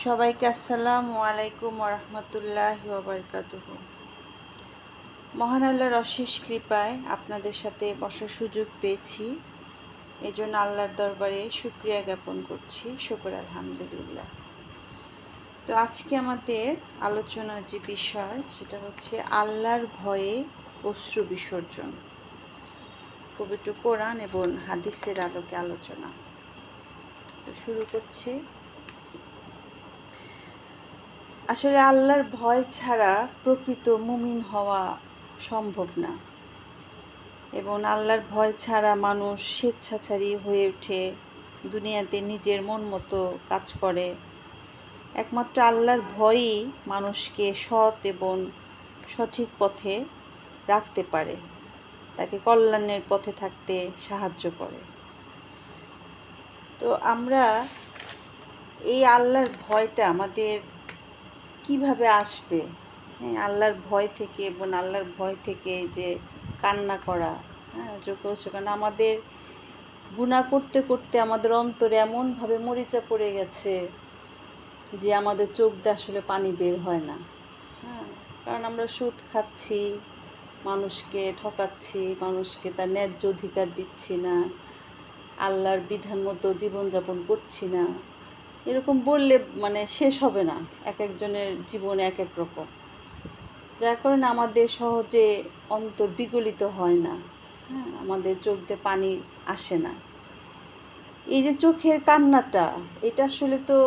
সবাইকে আসসালামু আলাইকুম ওরহমতুল্লাহি ওয়াবারকাতুহু। মহান আল্লাহর অশেষ কৃপায় আপনাদের সাথে বসার সুযোগ পেয়েছি, এই জন্য আল্লাহর দরবারে শুকরিয়া জ্ঞাপন করছি। শুকর আলহামদুলিল্লাহ। তো আজকে আমাদের আলোচনার যে বিষয় সেটা হচ্ছে আল্লাহর ভয়ে অশ্রু বিসর্জন, পবিত্র কোরআন এবং হাদিসের আলোকে আলোচনা। তো শুরু করছি। আসলে আল্লাহর ভয় ছাড়া প্রকৃত মুমিন হওয়া সম্ভব না, এবং আল্লাহর ভয় ছাড়া মানুষ স্বেচ্ছাচারী হয়ে ওঠে, দুনিয়াতে নিজের মন মতো কাজ করে। একমাত্র আল্লাহর ভয়ই মানুষকে সৎ এবং সঠিক পথে রাখতে পারে, তাকে কল্যাণের পথে থাকতে সাহায্য করে। তো আমরা এই আল্লাহর ভয়টা আমাদের কিভাবে আসবে? হ্যাঁ, আল্লাহর ভয় থেকে এবং আল্লাহর ভয় থেকে যে কান্না করা, হ্যাঁ, কারণ আমাদের গুনাহ করতে করতে আমাদের অন্তরে এমনভাবে মরিচা পড়ে গেছে যে আমাদের চোখ দিয়ে আসলে পানি বের হয় না। হ্যাঁ, কারণ আমরা সুদ খাচ্ছি, মানুষকে ঠকাচ্ছি, মানুষকে তার ন্যায্য অধিকার দিচ্ছি না, আল্লাহর বিধান মতো জীবনযাপন করছি না। এরকম বললে শেষ হবে না, এক একজনের জীবনে এক এক রকম, যার কারণে আমাদের সহজে অন্তর বিগলিত হয় না। হ্যাঁ, আমাদের চোখ দিয়ে পানি আসে না। এই যে চোখের কান্নাটা, এটা আসলে তো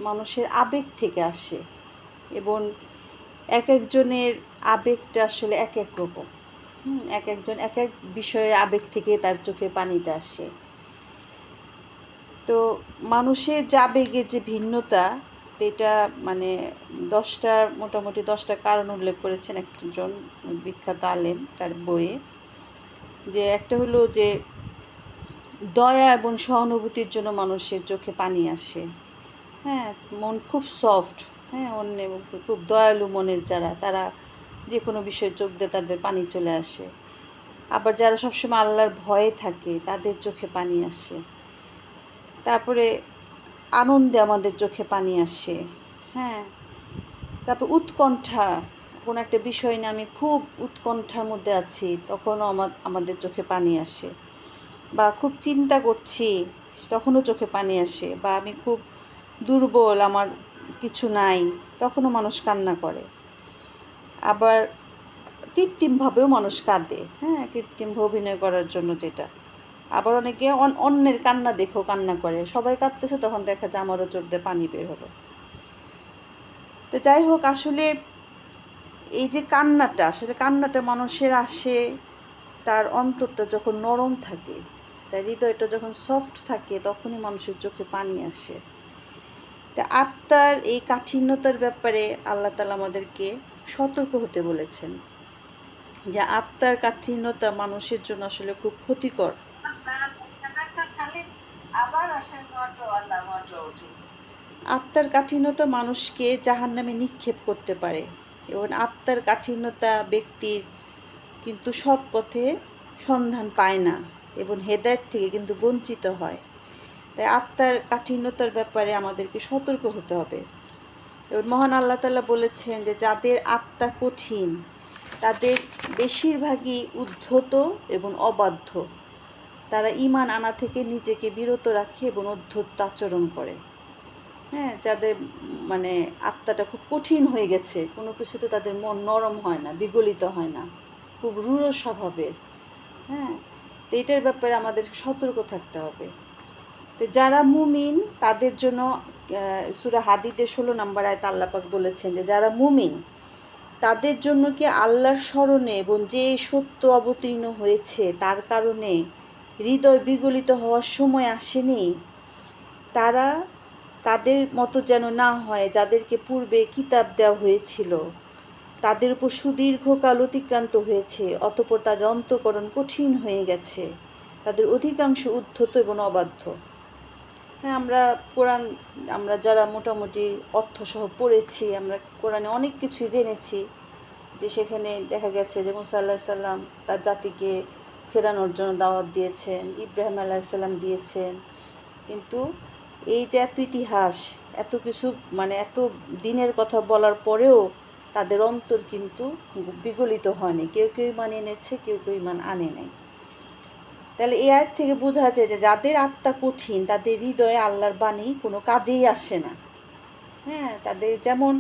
মানুষের আবেগ থেকে আসে, এবং এক একজনের আবেগটা আসলে এক এক রকম। এক একজন এক এক বিষয়ে আবেগ থেকে তার চোখে পানিটা আসে। তো মানুষের যে আবেগের যে ভিন্নতা, এটা 10টা কারণ উল্লেখ করেছেন একজন বিখ্যাত আলেম তার বইয়ে। যে একটা হলো যে দয়া এবং সহানুভূতির জন্য মানুষের চোখে পানি আসে। হ্যাঁ, মন খুব সফট, হ্যাঁ, অন্য খুব দয়ালু মনের যারা, তারা যে কোনো বিষয়ে চোখ দিয়ে তাদের পানি চলে আসে। আবার যারা সবসময় আল্লাহর ভয়ে থাকে তাদের চোখে পানি আসে। তারপরে আনন্দে আমাদের চোখে পানি আসে। হ্যাঁ, তারপর উৎকণ্ঠা, কোনো একটা বিষয় নিয়ে আমি খুব উৎকণ্ঠার মধ্যে আছি, তখনও আমাদের চোখে পানি আসে। বা খুব চিন্তা করছি, তখনও চোখে পানি আসে। বা আমি খুব দুর্বল, আমার কিছু নাই, তখনও মানুষ কান্না করে। আবার কৃত্রিমভাবেও মানুষ কাঁদে, হ্যাঁ, কৃত্রিমভাবে অভিনয় করার জন্য যেটা। আবার অনেকে অন্যের কান্না দেখেও কান্না করে, সবাই কাঁদতেছে তখন দেখা যায় আমারও চোখ দিয়ে পানি বের হলো। তো যাই হোক, আসলে এই যে কান্নাটা মানুষের আসে তার অন্তরটা যখন নরম থাকে, তার হৃদয়টা যখন সফট থাকে, তখনই মানুষের চোখে পানি আসে। তা আত্মার এই কাঠিন্যতার ব্যাপারে আল্লাহ তাআলা আমাদেরকে সতর্ক হতে বলেছেন, যে আত্মার কাঠিন্যতা মানুষের জন্য আসলে খুব ক্ষতিকর। আত্মার কাঠিন্যতা মানুষকে জাহান্নামে নিক্ষেপ করতে পারে, এবং আত্মার কাঠিন্যতা ব্যক্তির কিন্তু সৎ পথে সন্ধান পায় না, এবং হেদায়েত থেকে কিন্তু বঞ্চিত হয়। তাই আত্মার কাঠিন্যতার ব্যাপারে আমাদেরকে সতর্ক হতে হবে। এবং মহান আল্লাহ তাআলা বলেছেন যে যাদের আত্মা কঠিন তাদের বেশিরভাগই উদ্ধত এবং অবাধ্য, তারা ঈমান আনা থেকে নিজেকে বিরত রাখে এবং অধ্যত্ত আচরণ করে। হ্যাঁ, যাদের আত্মাটা খুব কঠিন হয়ে গেছে, কোনো কিছুতে তাদের মন নরম হয় না, বিগলিত হয় না, খুব রূঢ় স্বভাবের। হ্যাঁ, তো এটার ব্যাপারে আমাদের সতর্ক থাকতে হবে। তো যারা মুমিন তাদের জন্য সূরা হাদীদের 16 নম্বর আয়াতে আল্লাহ পাক বলেছেন যে যারা মুমিন তাদের জন্য কি আল্লাহর স্মরণে এবং যে সত্য অবতীর্ণ হয়েছে তার কারণে হৃদয় বিগলিত হওয়ার সময় আসেনি, তারা তাদের মতো যেন না হয় যাদেরকে পূর্বে কিতাব দেওয়া হয়েছিল, তাদের উপর সুদীর্ঘকাল অতিক্রান্ত হয়েছে, অতঃপর তাদের অন্তঃকরণ কঠিন হয়ে গেছে, তাদের অধিকাংশ উদ্ধত এবং অবাধ্য। হ্যাঁ, আমরা যারা মোটামুটি অর্থসহ পড়েছি, আমরা কোরআনে অনেক কিছুই জেনেছি, যে সেখানে দেখা গেছে যে মুসা আলাইহিস সালাম তার জাতিকে ফেরানোর জন্য দাওয়াত দিয়েছেন, ইব্রাহিম আলাইহিস সালাম দিয়েছেন, কিন্তু এই যে এত ইতিহাস, এত কিছু, মানে এত দিনের কথা বলার পরেও তাদের অন্তর কিন্তু বিগলিত হয়নি। কেউ কেউ ইমান এনেছে, কেউ কেউ ইমান আনে নাই। তাহলে এই আয়াত থেকে বোঝা যায় যে যাদের আত্মা কঠিন, তাদের হৃদয়ে আল্লাহর বাণী কোনো কাজেই আসে না। হ্যাঁ, তাদের যেমন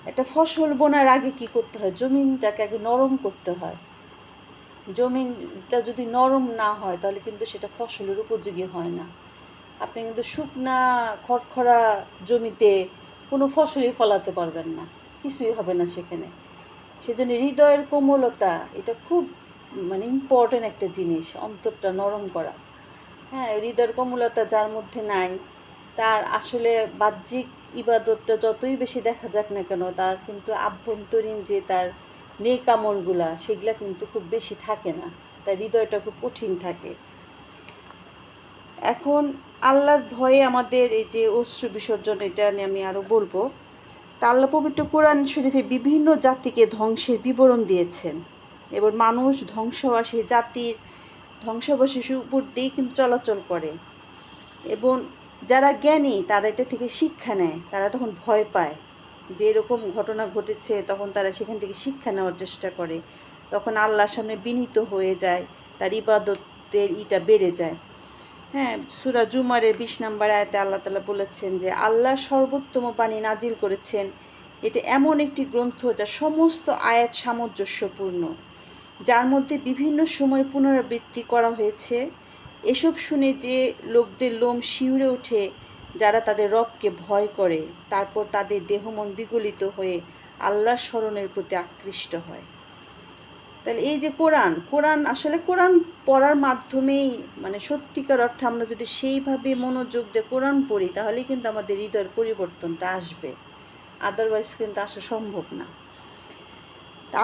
একটা ফসল বোনার আগে কি করতে হয়, জমিনটাকে আগে নরম করতে হয়। জমিনটা যদি নরম না হয় তাহলে কিন্তু সেটা ফসলের উপযোগী হয় না। আপনি কিন্তু শুকনা খড়খড়া জমিতে কোনো ফসলই ফলাতে পারবেন না, কিছুই হবে না সেখানে। সেজন্য হৃদয়ের কোমলতা এটা খুব মানে ইম্পর্টেন্ট একটা জিনিস, অন্তরটা নরম করা। হ্যাঁ, হৃদয়ের কোমলতা যার মধ্যে নাই, তার আসলে বাহ্যিক ইবাদতটা যতই বেশি দেখা যাক না কেন, তার কিন্তু আভ্যন্তরীণ যে তার নেক আমলগুলা সেগুলা কিন্তু খুব বেশি থাকে না, তার হৃদয়টা খুব কঠিন থাকে। এখন আল্লাহর ভয়ে আমাদের এই যে অশ্রু বিসর্জন, এটা নিয়ে আমি আরও বলবো। তা আল্লাহ পবিত্র কোরআন শরীফে বিভিন্ন জাতিকে ধ্বংসের বিবরণ দিয়েছেন, এবং মানুষ ধ্বংসবাসী জাতির ধ্বংসাবশেষের উপর দিয়েই কিন্তু চলাচল করে। এবং যারা জ্ঞানী তারা এটা থেকে শিক্ষা নেয়, তারা তখন ভয় পায় যে এরকম ঘটনা ঘটেছে, তখন তারা সেখান থেকে শিক্ষা নেওয়ার চেষ্টা করে, তখন আল্লাহর সামনে বিনীত হয়ে যায়, তার ইবাদতের ইটা বেড়ে যায়। হ্যাঁ, সূরা জুমারের 20 নম্বর আয়াতে আল্লাহ তাআলা বলেছেন যে আল্লাহ সর্বোত্তম বাণী নাজিল করেছেন, এটা এমন একটি গ্রন্থ যা সমস্ত আয়াত সামঞ্জস্যপূর্ণ, যার মধ্যে বিভিন্ন সময় পুনরাবৃত্তি করা হয়েছে। এসব শুনে যে লোকদের লোম শিউরে ওঠে, যারা তাদের রবকে ভয় করে, তারপর তাদের দেহমন বিগলিত হয়ে আল্লাহর স্মরণের প্রতি আকৃষ্ট হয়। তাহলে এই যে কোরআন আসলে কোরআন পড়ার মাধ্যমেই, মানে সত্যিকার অর্থে আমরা যদি সেইভাবে মনোযোগ দিয়ে কোরআন পড়ি, তাহলে কিন্তু আমাদের হৃদয়ের পরিবর্তনটা আসবে, আদারওয়াইজ কিন্তু আসা সম্ভব না।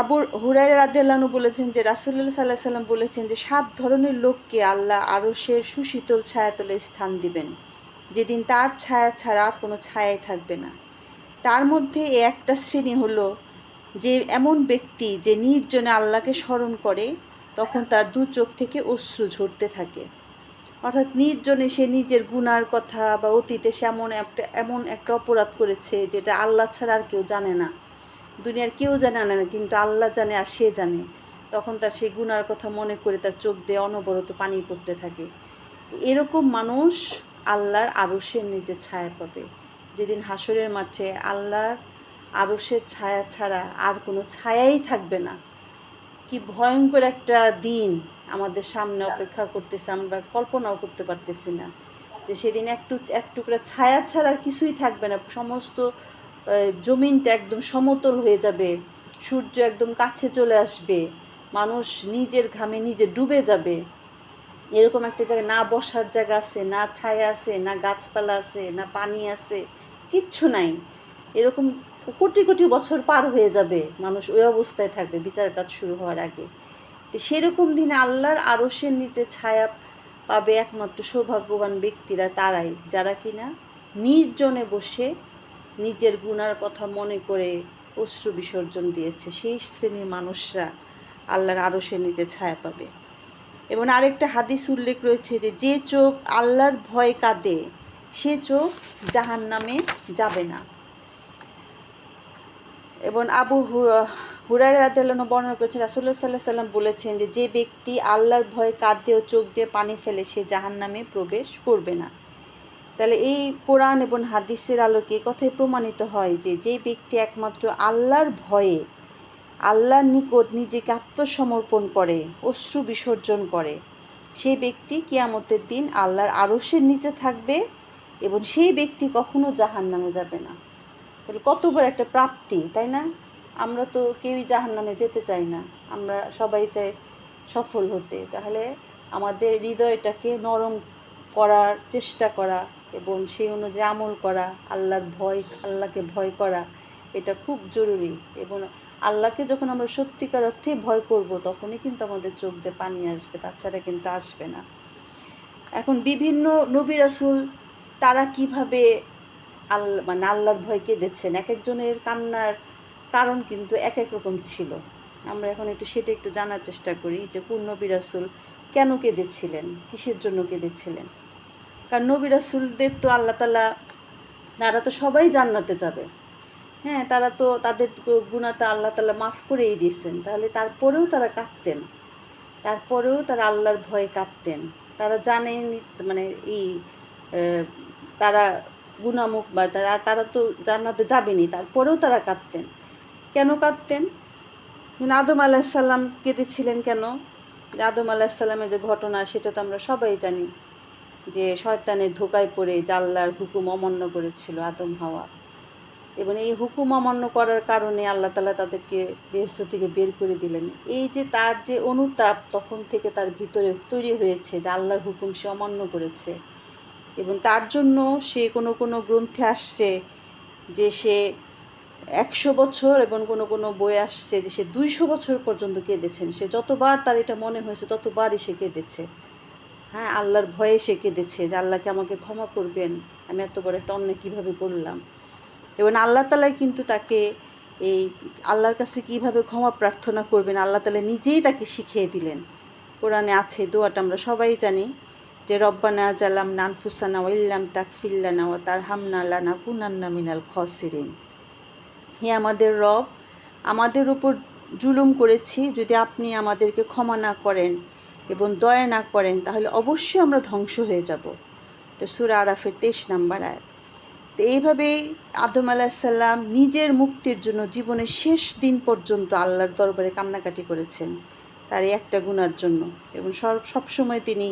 আবু হুরায়রা রাদিয়াল্লাহু আনহু বলেছেন যে রাসূলুল্লাহ সাল্লাল্লাহু আলাইহি ওয়াসাল্লাম বলেছেন যে 7 ধরনের লোককে আল্লাহ আরশের সুশীতল ছায়াতলে স্থান দিবেন, যেদিন তার ছায়া ছাড়া আর কোনো ছায়াই থাকবে না। তার মধ্যে একটা শ্রেণী হলো যে এমন ব্যক্তি যে নির্জনে আল্লাহকে স্মরণ করে, তখন তার দু চোখ থেকে অশ্রু ঝরতে থাকে। অর্থাৎ নির্জনে সে নিজের গুনার কথা বা অতীতে সে এমন একটা অপরাধ করেছে যেটা আল্লাহ ছাড়া আর কেউ জানে না, দুনিয়ার কেউ জানে না, কিন্তু আল্লাহ জানে আর সে জানে। তখন তার সেই গুনার কথা মনে করে তার চোখ দিয়ে অনবরত পানি পড়তে থাকে। এরকম মানুষ আল্লাহর আরশের নিচে ছায়া পাবে, যেদিন হাসরের মাঠে আল্লাহর আরশের ছায়া ছাড়া আর কোনো ছায়াই থাকবে না। কি ভয়ঙ্কর একটা দিন আমাদের সামনে অপেক্ষা করতেছে, আমরা কল্পনাও করতে পারতেছি না যে সেদিন এক টুকরা ছায়া ছাড়া আর কিছুই থাকবে না। সমস্ত জমিনটা একদম সমতল হয়ে যাবে, সূর্য একদম কাছে চলে আসবে, মানুষ নিজের ঘামে নিজে ডুবে যাবে। এরকম একটা জায়গায় না বসার জায়গা আছে, না ছায়া আছে, না গাছপালা আছে, না পানি আছে, কিচ্ছু নাই। এরকম কোটি কোটি বছর পার হয়ে যাবে, মানুষ ওই অবস্থায় থাকবে বিচার কাজ শুরু হওয়ার আগে। তো সেরকম দিনে আল্লাহর আরশের নিচে ছায়া পাবে একমাত্র সৌভাগ্যবান ব্যক্তিরা, তারাই যারা কিনা নির্জনে বসে নিজের গুনার কথা মনে করে অশ্রু বিসর্জন দিয়েছে। সেই শ্রেণীর মানুষরা আল্লাহর আরশের নিচে ছায়া পাবে। এবং আরেকটা হাদিস উল্লেখ রয়েছে যে যে চোখ আল্লাহর ভয় কাঁদে, সে চোখ জাহান্নামে যাবে না। এবং আবু হুরায়রা রাদিয়াল্লাহু আনহু বর্ণনা করেছেন রাসূলুল্লাহ সাল্লাল্লাহু আলাইহি ওয়াসাল্লাম বলেছেন যে যে ব্যক্তি আল্লাহর ভয় কাঁদে ও চোখ দিয়ে পানি ফেলে, সে জাহান্নামে প্রবেশ করবে না। তাহলে এই কোরআন এবং হাদিসের আলোকে কথাই প্রমাণিত হয় যে যে ব্যক্তি একমাত্র আল্লাহর ভয়ে আল্লাহর নিকট নিজেকে আত্মসমর্পণ করে, অশ্রু বিসর্জন করে, সেই ব্যক্তি কিয়ামতের দিন আল্লাহর আরশের নিচে থাকবে, এবং সেই ব্যক্তি কখনো জাহান্নামে যাবে না। তাহলে কত বড় একটা প্রাপ্তি, তাই না? আমরা তো কেউই জাহান্নামে যেতে চাই না, আমরা সবাই চাই সফল হতে। তাহলে আমাদের হৃদয়টাকে নরম করার চেষ্টা করা এবং সেই অনুযায়ী আমল করা, আল্লাহকে ভয় করা, এটা খুব জরুরি। এবং আল্লাহকে যখন আমরা সত্যিকার অর্থেই ভয় করব, তখনই কিন্তু আমাদের চোখ দিয়ে পানি আসবে, তাছাড়া কিন্তু আসবে না। এখন বিভিন্ন নবী রাসূল তারা কিভাবে আল্লাহর ভয় কেঁদেছেন, এক একজনের কান্নার কারণ কিন্তু এক এক রকম ছিল। আমরা এখন সেটা একটু জানার চেষ্টা করি যে কোন নবী রাসূল কেন কেঁদেছিলেন, কিসের জন্য কেঁদেছিলেন। কারণ নবী রাসূলদের তো আল্লাহ তাআলা, তারা তো সবাই জান্নাতে যাবে। হ্যাঁ, তারা তো তাদের গুনাহ আল্লাহ তাআলা মাফ করেই দিয়েছেন। তাহলে তারপরেও তারা কাঁদতেন, তারপরেও তারা আল্লাহর ভয়ে কাঁদতেন। তারা জানেন, মানে এই তারা গুনাহমুখ বা তারা তারা তো জান্নাতে যাবেনই, তারপরেও তারা কাঁদতেন। কেন কাঁদতেন? আদম আলাহিসাল্লাম কেঁদেছিলেন কেন? আদম আলাহিসাল্লামের যে ঘটনা, সেটা তো আমরা সবাই জানি, যে শয়তানের ধোকায় পড়ে আল্লাহর হুকুম অমান্য করেছিল আদম হাওয়া, এবং এই হুকুম অমান্য করার কারণে আল্লাহ তাআলা তাদেরকে বেহেশত থেকে বের করে দিলেন। এই যে তার যে অনুতাপ তখন থেকে তার ভিতরে তৈরি হয়েছে যে আল্লাহর হুকুম সে অমান্য করেছে, এবং তার জন্য সে কোনো কোনো গ্রন্থে আসছে যে সে 100 বছর, এবং কোনো কোনো বই আসছে যে সে 200 বছর পর্যন্ত কেঁদেছেন। সে যতবার তার এটা মনে হয়েছে ততবারই সে কেঁদেছে। হ্যাঁ, আল্লাহর ভয়ে সে কেঁদেছে যে আল্লাহকে আমাকে ক্ষমা করবেন, আমি এত বড় একটা অন্যায় কীভাবে করলাম। এবং আল্লাহ তাআলাই কিন্তু তাকে এই আল্লাহর কাছে কীভাবে ক্ষমা প্রার্থনা করবেন আল্লাহ তাআলা নিজেই তাকে শিখিয়ে দিলেন। কোরআনে আছে, দোয়াটা আমরা সবাই জানি, যে রব্বানা জালামনা আনফুসানা ওয়া ইল্লাম তাগফির লানা ওয়া তারহামনা লানাকুনান্না মিনাল খাসিরিন। হে আমাদের রব, আমাদের উপর জুলুম করেছি, যদি আপনি আমাদেরকে ক্ষমা না করেন এবং দয়া না করেন তাহলে অবশ্যই আমরা ধ্বংস হয়ে যাব। এটা সূরা আরাফের 23 নম্বর আয়াত। তো এইভাবেই আদম আলাহিসাল্লাম নিজের মুক্তির জন্য জীবনের শেষ দিন পর্যন্ত আল্লাহর দরবারে কান্নাকাটি করেছেন, তার এই একটা গুনার জন্য। এবং সবসময় তিনি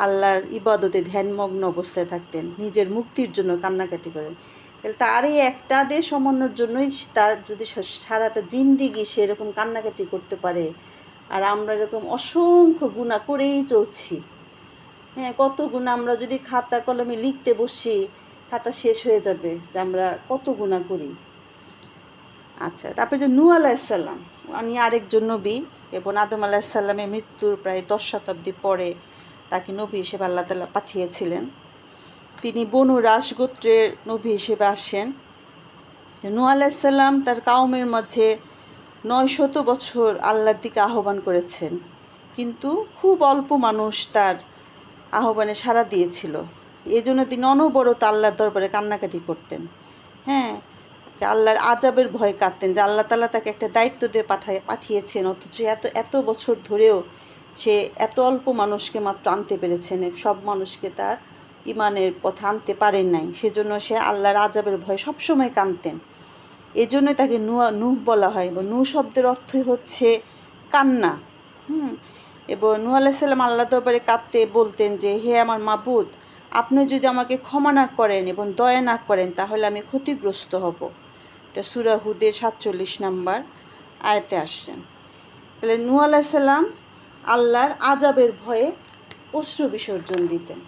আল্লাহর ইবাদতে ধ্যানমগ্ন অবস্থায় থাকতেন, নিজের মুক্তির জন্য কান্নাকাটি করেন। তাহলে তার এই একটা দেশ সমন্বয়ের জন্যই তার যদি সারাটা জিন্দিগি সে এরকম কান্নাকাটি করতে পারে, আর আমরা এরকম অসংখ্য গুনাহ করেই চলছি। হ্যাঁ, কত গুনাহ আমরা যদি খাতা কলমে লিখতে বসি, খাতা শেষ হয়ে যাবে যে আমরা কত গুনাহ করি। আচ্ছা, তারপরে যে নূহ আলাইহিসসালাম, উনি আরেকজন নবী, এবং আদম আলাইহিসসালামের মৃত্যুর প্রায় 10 শতাব্দী পরে তাকে নবী হিসেবে আল্লাহ তাআলা পাঠিয়েছিলেন। তিনি বনু রাসগোত্রের নবী হিসেবে আসেন। নূহ আলাইহিসসালাম তার কওমের মাঝে 900 বছর আল্লাহর দিকে আহ্বান করেছেন, কিন্তু খুব অল্প মানুষ তার আহ্বানে সাড়া দিয়েছিল। এই জন্য তিনি অনবরত আল্লাহর দরবারে কান্নাকাটি করতেন। হ্যাঁ, আল্লাহর আযাবের ভয় কাঁদতেন যে আল্লাহ তাআলা তাকে একটা দায়িত্ব দিয়ে পাঠিয়েছেন, অথচ এত বছর ধরেও সে এত অল্প মানুষকে মাত্র আনতে পেরেছেন, সব মানুষকে তার ইমানের পথে আনতে পারেন নাই। সেজন্য সে আল্লাহর আযাবের ভয়ে সবসময় কাঁদতেন। এই জন্যই তাকে নূহ বলা হয়, এবং নূহ শব্দের অর্থই হচ্ছে কান্না। এবং নূহ আলাইহিস সালাম আল্লাহর দরবারে কাঁদতে বলতেন যে, হে আমার মাবুদ, আপনি যদি আমাকে ক্ষমা না করেন এবং দয়া না করেন তাহলে আমি ক্ষতিগ্রস্ত হব। এটা সূরা হুদের 47 নম্বর আয়াতে আসছেন। তাহলে নূহ আলাইহিস সালাম আল্লাহর আযাবের ভয়ে অশ্রু বিসর্জন দিতেন।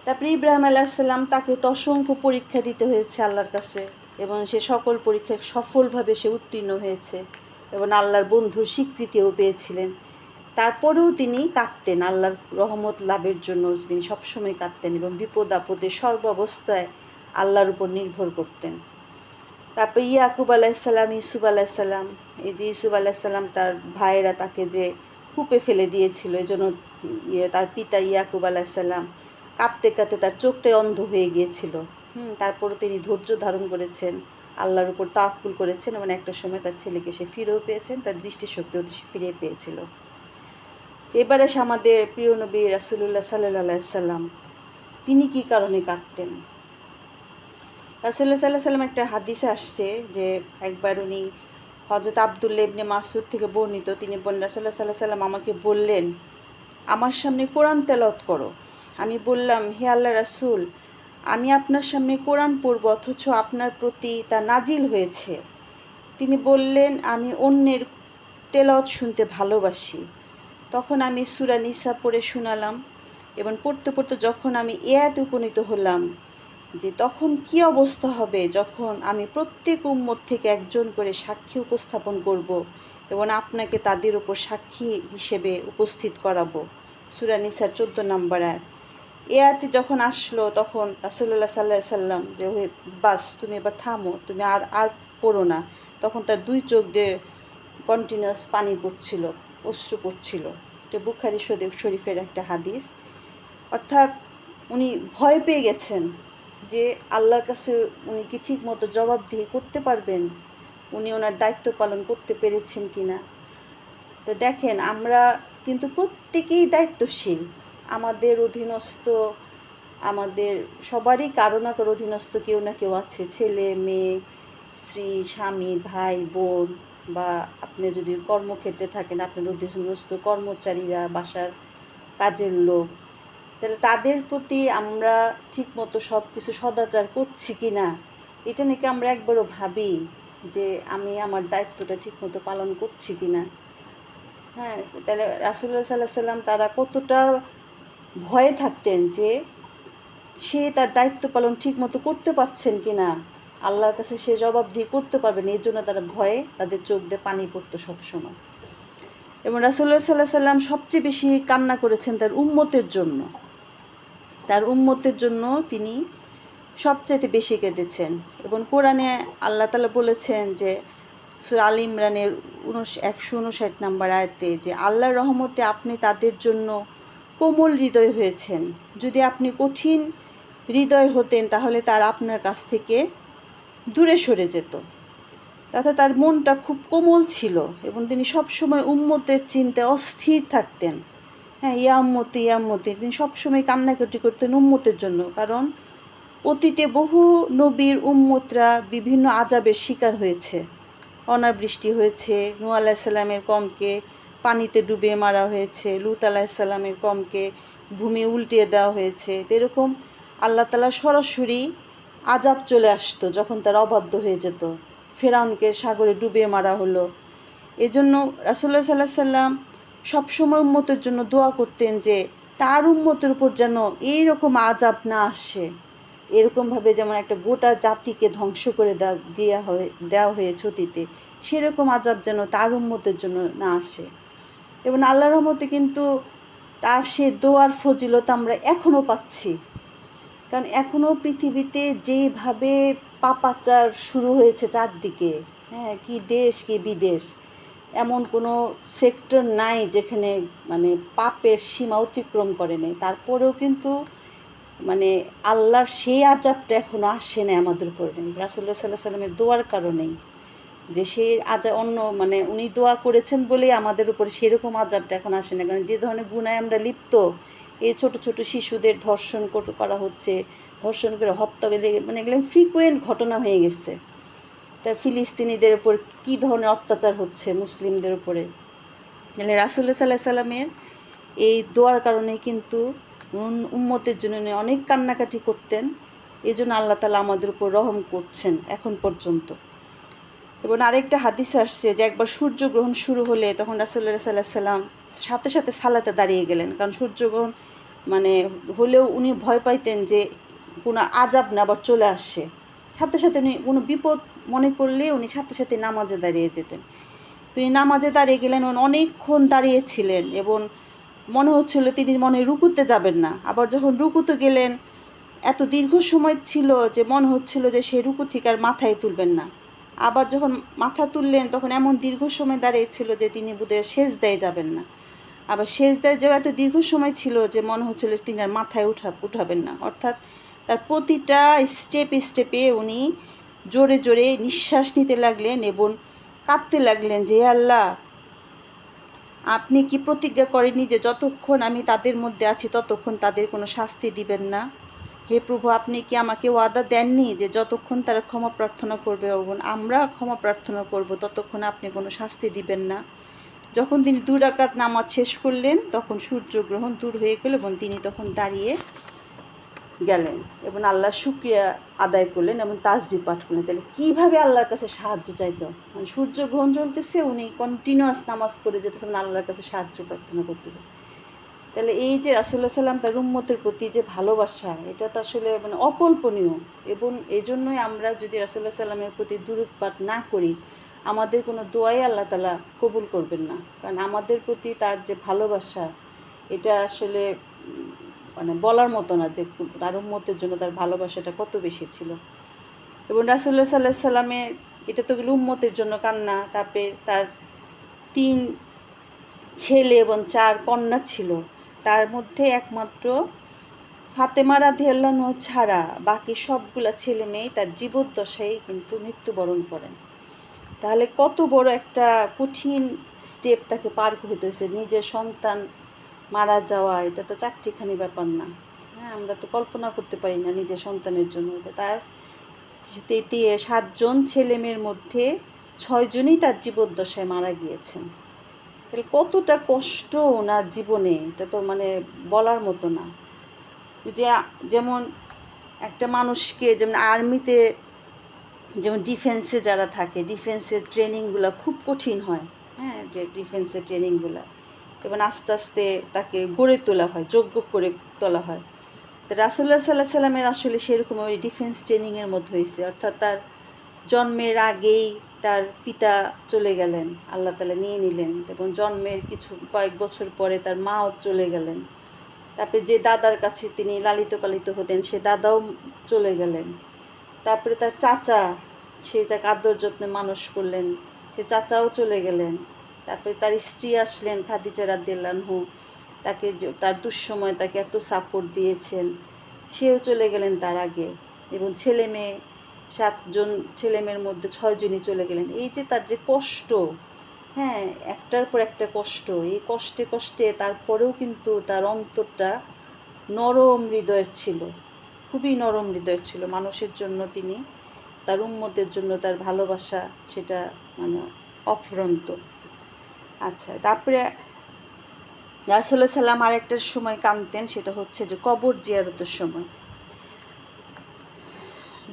তারপরে ইব্রাহিম আলাইহিস সালাম, তাকে তো অসংখ্য পরীক্ষা দিতে হয়েছে আল্লাহর কাছে, এবং সে সকল পরীক্ষায় সফলভাবে সে উত্তীর্ণ হয়েছে, এবং আল্লাহর বন্ধুর স্বীকৃতিও পেয়েছিলেন। তারপরেও তিনি কাঁদতেন, আল্লাহর রহমত লাভের জন্য তিনি সবসময় কাঁদতেন, এবং বিপদ আপদে সর্বাবস্থায় আল্লাহর উপর নির্ভর করতেন। তারপর ইয়াকুব আলাইহিসসালাম, ইউসুফ আলাইহিসসালাম, এই যে ইউসুফ আলাইহিসসালাম তার ভাইয়েরা তাকে যে কূপে ফেলে দিয়েছিল, এই জন্য তার পিতা ইয়াকুব আলাইহিসসালাম কাঁদতে কাঁদতে তার চোখটাই অন্ধ হয়ে গিয়েছিল। তারপরও তিনি ধৈর্য ধারণ করেছেন, আল্লাহর উপর তাওয়াক্কুল করেছেন, এবং একটা সময় তার ছেলেকে সে ফিরেও পেয়েছেন, তার দৃষ্টিশক্তিও ফিরে পেয়েছিল। এবারে এসে আমাদের প্রিয় নবী রাসূলুল্লাহ সাল্লাল্লাহু আলাইহি সাল্লাম, তিনি কী কারণে কাঁদতেন। রাসূলুল্লাহ সাল্লাল্লাহু আলাইহি সাল্লাম একটা হাদিসে আসছে যে একবার উনি হযরত আব্দুল্লাহ ইবনে মাসউদ থেকে বর্ণিত, তিনি বলেন, রাসূলুল্লাহ সাল্লাল্লাহু আলাইহি সাল্লাম আমাকে বললেন, আমার সামনে কোরআন তেলাওয়াত করো। আমি বললাম, হে আল্লাহ রাসূল, আমি আপনার সামনে কোরআন পড়ব, অথচ আপনার প্রতি তা নাজিল হয়েছে। তিনি বললেন, আমি অন্যের তেলাওয়াত শুনতে ভালোবাসি। তখন আমি সূরা নিসা পড়ে শোনালাম, এবং পড়তে পড়তে যখন আমি আয়াতে উপনীত হলাম যে তখন কি অবস্থা হবে যখন আমি প্রত্যেক উম্মত থেকে একজন করে সাক্ষী উপস্থাপন করব, এবং আপনাকে তাদের উপর সাক্ষী হিসেবে উপস্থিত করাবো। সূরা নিসার 14 নম্বর আয়াত। এ আয়াতে যখন আসলো তখন রাসূলুল্লাহ সাল্লাল্লাহু আলাইহি সাল্লাম যে, বাস তুমি এবার থামো, তুমি আর পড়ো না। তখন তার 2 চোখ দিয়ে কন্টিনিউয়াস পানি পড়ছিল, অশ্রু পড়ছিল। এটা বুখারী শরীফের একটা হাদিস। অর্থাৎ উনি ভয় পেয়ে গেছেন যে আল্লাহর কাছে উনি কি ঠিক মতো জবাবদিহি করতে পারবেন, উনি ওনার দায়িত্ব পালন করতে পেরেছেন কি না। তো দেখেন, আমরা কিন্তু প্রত্যেকেই দায়িত্বশীল। আমাদের অধীনস্থ, আমাদের সবারই কারো না কারো অধীনস্থ কেউ না কেউ আছে, ছেলে মেয়ে, স্ত্রী, স্বামী, ভাই, বোন, বা আপনি যদি কর্মক্ষেত্রে থাকেন আপনার অধীনস্থ কর্মচারীরা, বাসার কাজের লোক। তাহলে তাদের প্রতি আমরা ঠিকমতো সব কিছু সদাচার করছি কি না, এটা নাকি আমরা একবারও ভাবি যে আমি আমার দায়িত্বটা ঠিকমতো পালন করছি কি না। হ্যাঁ, তাহলে রাসূলুল্লাহ সাল্লাল্লাহু আলাইহি সাল্লাম তারা কতটা ভয়ে থাকতেন যে সে তার দায়িত্ব পালন ঠিকমতো করতে পারছেন কি না, আল্লাহর কাছে সে জবাবদিহি করতে পারবেন, এর জন্য তারা ভয়ে তাদের চোখ দিয়ে পানি পড়তো সবসময়। এবং রাসূলুল্লাহ সাল্লাল্লাহু আলাইহি সাল্লাম সবচেয়ে বেশি কান্না করেছেন তার উম্মতের জন্য। তার উম্মতের জন্য তিনি সবচাইতে বেশি কেঁদেছেন। এবং কোরআনে আল্লাহ তাআলা বলেছেন যে সূরা আল ইমরানের 159 নম্বর আয়াতে যে আল্লাহর রহমতে আপনি তাদের জন্য কোমল হৃদয় হয়েছেন। যদি আপনি কঠিন হৃদয় হতেন তাহলে তারা আপনার কাছ থেকে দূরে সরে যেত। তথা তার মনটা খুব কোমল ছিল এবং তিনি সবসময় উম্মতের চিন্তায় অস্থির থাকতেন। হ্যাঁ, ইয়া উম্মতি ইয়া উম্মতি, তিনি সবসময় কান্নাকাটি করতেন উম্মতের জন্য। কারণ অতীতে বহু নবীর উম্মতরা বিভিন্ন আযাবের শিকার হয়েছে। অনাবৃষ্টি হয়েছে, নূহ আলাইহিস সালামের কওমকে পানিতে ডুবিয়ে মারা হয়েছে, লূত আলাইহিস সালামের কওমকে ভূমি উল্টিয়ে দেওয়া হয়েছে। এরকম আল্লাহ তাআলা সরাসরি আযাব চলে আসতো যখন তারা অবাধ্য হয়ে যেত। ফেরাউনকে সাগরে ডুবিয়ে মারা হলো। এজন্য রাসূলুল্লাহ সাল্লাল্লাহু আলাইহি সাল্লাম সবসময় উম্মতের জন্য দোয়া করতেন যে তার উম্মতের উপর যেন এইরকম আযাব না আসে। এরকমভাবে যেমন একটা গোটা জাতিকে ধ্বংস করে দেওয়া হয়েছে অতীতে, সেরকম আযাব যেন তার উম্মতের জন্য না আসে। এবং আল্লাহর রহমতে কিন্তু তার সে দোয়ার ফজিলত আমরা এখনও পাচ্ছি। কারণ এখনও পৃথিবীতে যেভাবে পাপাচার শুরু হয়েছে চারদিকে, হ্যাঁ, কি দেশ কি বিদেশ, এমন কোনো সেক্টর নাই যেখানে মানে পাপের সীমা অতিক্রম করে নেই। তারপরেও কিন্তু মানে আল্লাহর সেই আযাবটা এখনও আসে না আমাদের উপরে। রাসূলুল্লাহ সাল্লাল্লাহু আলাইহি সাল্লামের দোয়ার কারণেই যে সেই অন্য মানে উনি দোয়া করেছেন বলেই আমাদের উপরে সেরকম আযাবটা এখন আসে না। কারণ যে ধরনের গুনাহে আমরা লিপ্ত, এই ছোট ছোট শিশুদের ধর্ষণ করা হচ্ছে, ধর্ষণ করে হত্যা করে, মানে এগুলো ফ্রিকুয়েন্ট ঘটনা হয়ে গেছে। তা ফিলিস্তিনিদের উপর কী ধরনের অত্যাচার হচ্ছে মুসলিমদের উপরে। তাহলে রাসূলুল্লাহ সাল্লাল্লাহু আলাইহি সাল্লামের এই দোয়ার কারণে কিন্তু উম্মতের জন্য উনি অনেক কান্নাকাটি করতেন। এই জন্য আল্লাহ তাআলা আমাদের উপর রহম করছেন এখন পর্যন্ত। এবং আরেকটা হাদিস আসছে যে একবার সূর্যগ্রহণ শুরু হলে তখন রাসূলুল্লাহ সাল্লাল্লাহু আলাইহি সাল্লাম সাথে সাথে সালাতে দাঁড়িয়ে গেলেন। কারণ সূর্যগ্রহণ মানে হলেও উনি ভয় পাইতেন যে কোনো আযাব না আবার চলে আসে। সাথে সাথে উনি কোনো বিপদ মনে করলে উনি সাথে সাথে নামাজে দাঁড়িয়ে যেতেন। তিনি নামাজে দাঁড়িয়ে গেলেন, অনেকক্ষণ দাঁড়িয়েছিলেন এবং মনে হচ্ছিল তিনি মনে রুকুতে যাবেন না। আবার যখন রুকুতে গেলেন এত দীর্ঘ সময় ছিল যে মনে হচ্ছিল যে সে রুকু থেকে আর মাথায় তুলবেন না। আবার যখন মাথা তুললেন তখন এমন দীর্ঘ সময় দাঁড়িয়েছিল যে তিনি বোধহয় সেজদায় যাবেন না। আবার সেজদায় যাওয়া এত দীর্ঘ সময় ছিল যে মনে হচ্ছিল তিনি আর মাথায় উঠাবেন না। অর্থাৎ তার প্রতিটা স্টেপে উনি জোরে জোরে নিঃশ্বাস নিতে লাগলেন এবং কাঁদতে লাগলেন যে আল্লাহ, আপনি কি প্রতিজ্ঞা করেননি যে যতক্ষণ আমি তাদের মধ্যে আছি ততক্ষণ তাদের কোনো শাস্তি দিবেন না? হে প্রভু, আপনি কি আমাকে ওয়াদা দেননি যে যতক্ষণ তারা ক্ষমা প্রার্থনা করবে এবং আমরা ক্ষমা প্রার্থনা করব ততক্ষণ আপনি কোনো শাস্তি দিবেন না? যখন তিনি 2 রাকাত নামাজ শেষ করলেন তখন সূর্যগ্রহণ দূর হয়ে গেল এবং তিনি তখন দাঁড়িয়ে গেলেন এবং আল্লাহর শুকরিয়া আদায় করলেন এবং তাসবিহ পাঠ করলেন। তাহলে কীভাবে আল্লাহর কাছে সাহায্য চাইতো, মানে সূর্যগ্রহণ চলতেছে উনি কন্টিনিউয়াস নামাজ পড়ে যেতেছেন, আল্লাহর কাছে সাহায্য প্রার্থনা করতেছেন। তাহলে এই যে রাসূলুল্লাহ সাল্লাম তার উম্মতের প্রতি যে ভালোবাসা, এটা তো আসলে মানে অকল্পনীয়। এবং এই জন্যই আমরা যদি রাসূলুল্লাহ সাল্লামের প্রতি দুরূদ পাঠ না করি আমাদের কোনো দোয়াই আল্লাহ তাআলা কবুল করবেন না। কারণ আমাদের প্রতি তার যে ভালোবাসা এটা আসলে মানে বলার মতো না যে তার উম্মতের জন্য তার ভালোবাসাটা কত বেশি ছিল। এবং রাসূলুল্লাহ সাল্লাল্লাহু আলাইহি সাল্লামের এটা তো গেল উম্মতের জন্য কান্না। তারপরে তার 3 ছেলে এবং 4 কন্যা ছিল, তার মধ্যে একমাত্র ফাতেমা রাদিয়াল্লাহু আনহা ছাড়া বাকি সবগুলা ছেলে মেয়ে তার জীবদ্দশায় কিন্তু মৃত্যুবরণ করেন। তাহলে কত বড় একটা কঠিন স্টেপ তাকে পার করতে হয়েছে। নিজের সন্তান মারা যাওয়া এটা তো চারটিখানি ব্যাপার না। হ্যাঁ, আমরা তো কল্পনা করতে পারি না নিজের সন্তানের জন্য। তার 7জন ছেলে মেয়ের মধ্যে 6জনই তার জীবদ্দশায় মারা গিয়েছেন। তাহলে কতটা কষ্ট ওনার জীবনে, এটা তো মানে বলার মতো না। যে যেমন একটা মানুষকে, যেমন আর্মিতে, যেমন ডিফেন্সে যারা থাকে, ডিফেন্সের ট্রেনিংগুলো খুব কঠিন হয়। হ্যাঁ, ডিফেন্সের ট্রেনিংগুলো এবং আস্তে আস্তে তাকে গড়ে তোলা হয়, যোগ্য করে তোলা হয়। তো রাসূলুল্লাহ সাল্লাল্লাহু আলাইহি সাল্লামের আসলে সেরকম ওই ডিফেন্স ট্রেনিংয়ের মধ্যে হয়েছে। অর্থাৎ তার জন্মের আগেই তার পিতা চলে গেলেন, আল্লাহ তাআলা নিয়ে নিলেন, এবং জন্মের কয়েক বছর পরে তার মাও চলে গেলেন। তারপরে যে দাদার কাছে তিনি লালিত পালিত হতেন সে দাদাও চলে গেলেন। তারপরে তার চাচা, সে তাকে আদর যত্নে মানুষ করলেন, সে চাচাও চলে গেলেন। তারপরে তার স্ত্রী আসলেন খাদিজা রাদিয়াল্লাহু আনহা, তাকে তার দুঃসময় তাকে এত সাপোর্ট দিয়েছেন, সেও চলে গেলেন তার আগে। এবং ছেলে মেয়ে 7জন ছেলে মেয়ের মধ্যে 6জনই চলে গেলেন। এই যে তার যে কষ্ট, হ্যাঁ, একটার পর একটা কষ্ট, এই কষ্টে কষ্টে তারপরেও কিন্তু তার অন্তরটা নরম হৃদয়ের ছিল, খুবই নরম হৃদয়ের ছিল। মানুষের জন্য তিনি, তার উম্মতের জন্য তার ভালোবাসা সেটা মানে অফুরন্ত। আচ্ছা, তারপরে রাসূলুল্লাহ সাল্লাম আরেকটার সময় কাঁদতেন, সেটা হচ্ছে যে কবর জিয়ারতের সময়।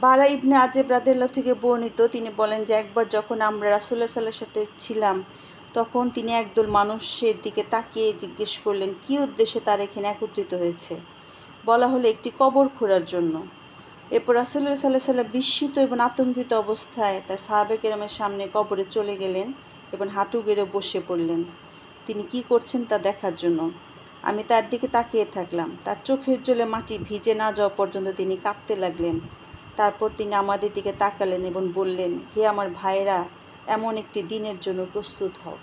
বারা ইবনে আজেব রাদিয়াল্লাহু থেকে বর্ণিত, তিনি বলেন যে একবার যখন আমরা রাসূলুল্লাহ সাল্লাল্লাহু সাথে ছিলাম, তখন তিনি একদল মানুষের দিকে তাকিয়ে জিজ্ঞেস করলেন কী উদ্দেশ্যে তারা এখানে একত্রিত হয়েছে। বলা হলো একটি কবর খোঁড়ার জন্য। এরপর রাসূলুল্লাহ সাল্লাল্লাহু আলাইহি ওয়াসাল্লাম বিস্মিত এবং আতঙ্কিত অবস্থায় তার সাহাবায়ে কেরামের সামনে কবরে চলে গেলেন এবং হাঁটু গেড়ে বসে পড়লেন তিনি কি করছেন তা দেখার জন্য। আমি তার দিকে তাকিয়ে থাকলাম। তার চোখের জলে মাটি ভিজে না যাওয়া পর্যন্ত তিনি কাঁদতে লাগলেন। তারপর তিনি আমাদের দিকে তাকালেন এবং বললেন, হে আমার ভাইরা, এমন একটি দিনের জন্য প্রস্তুত হও।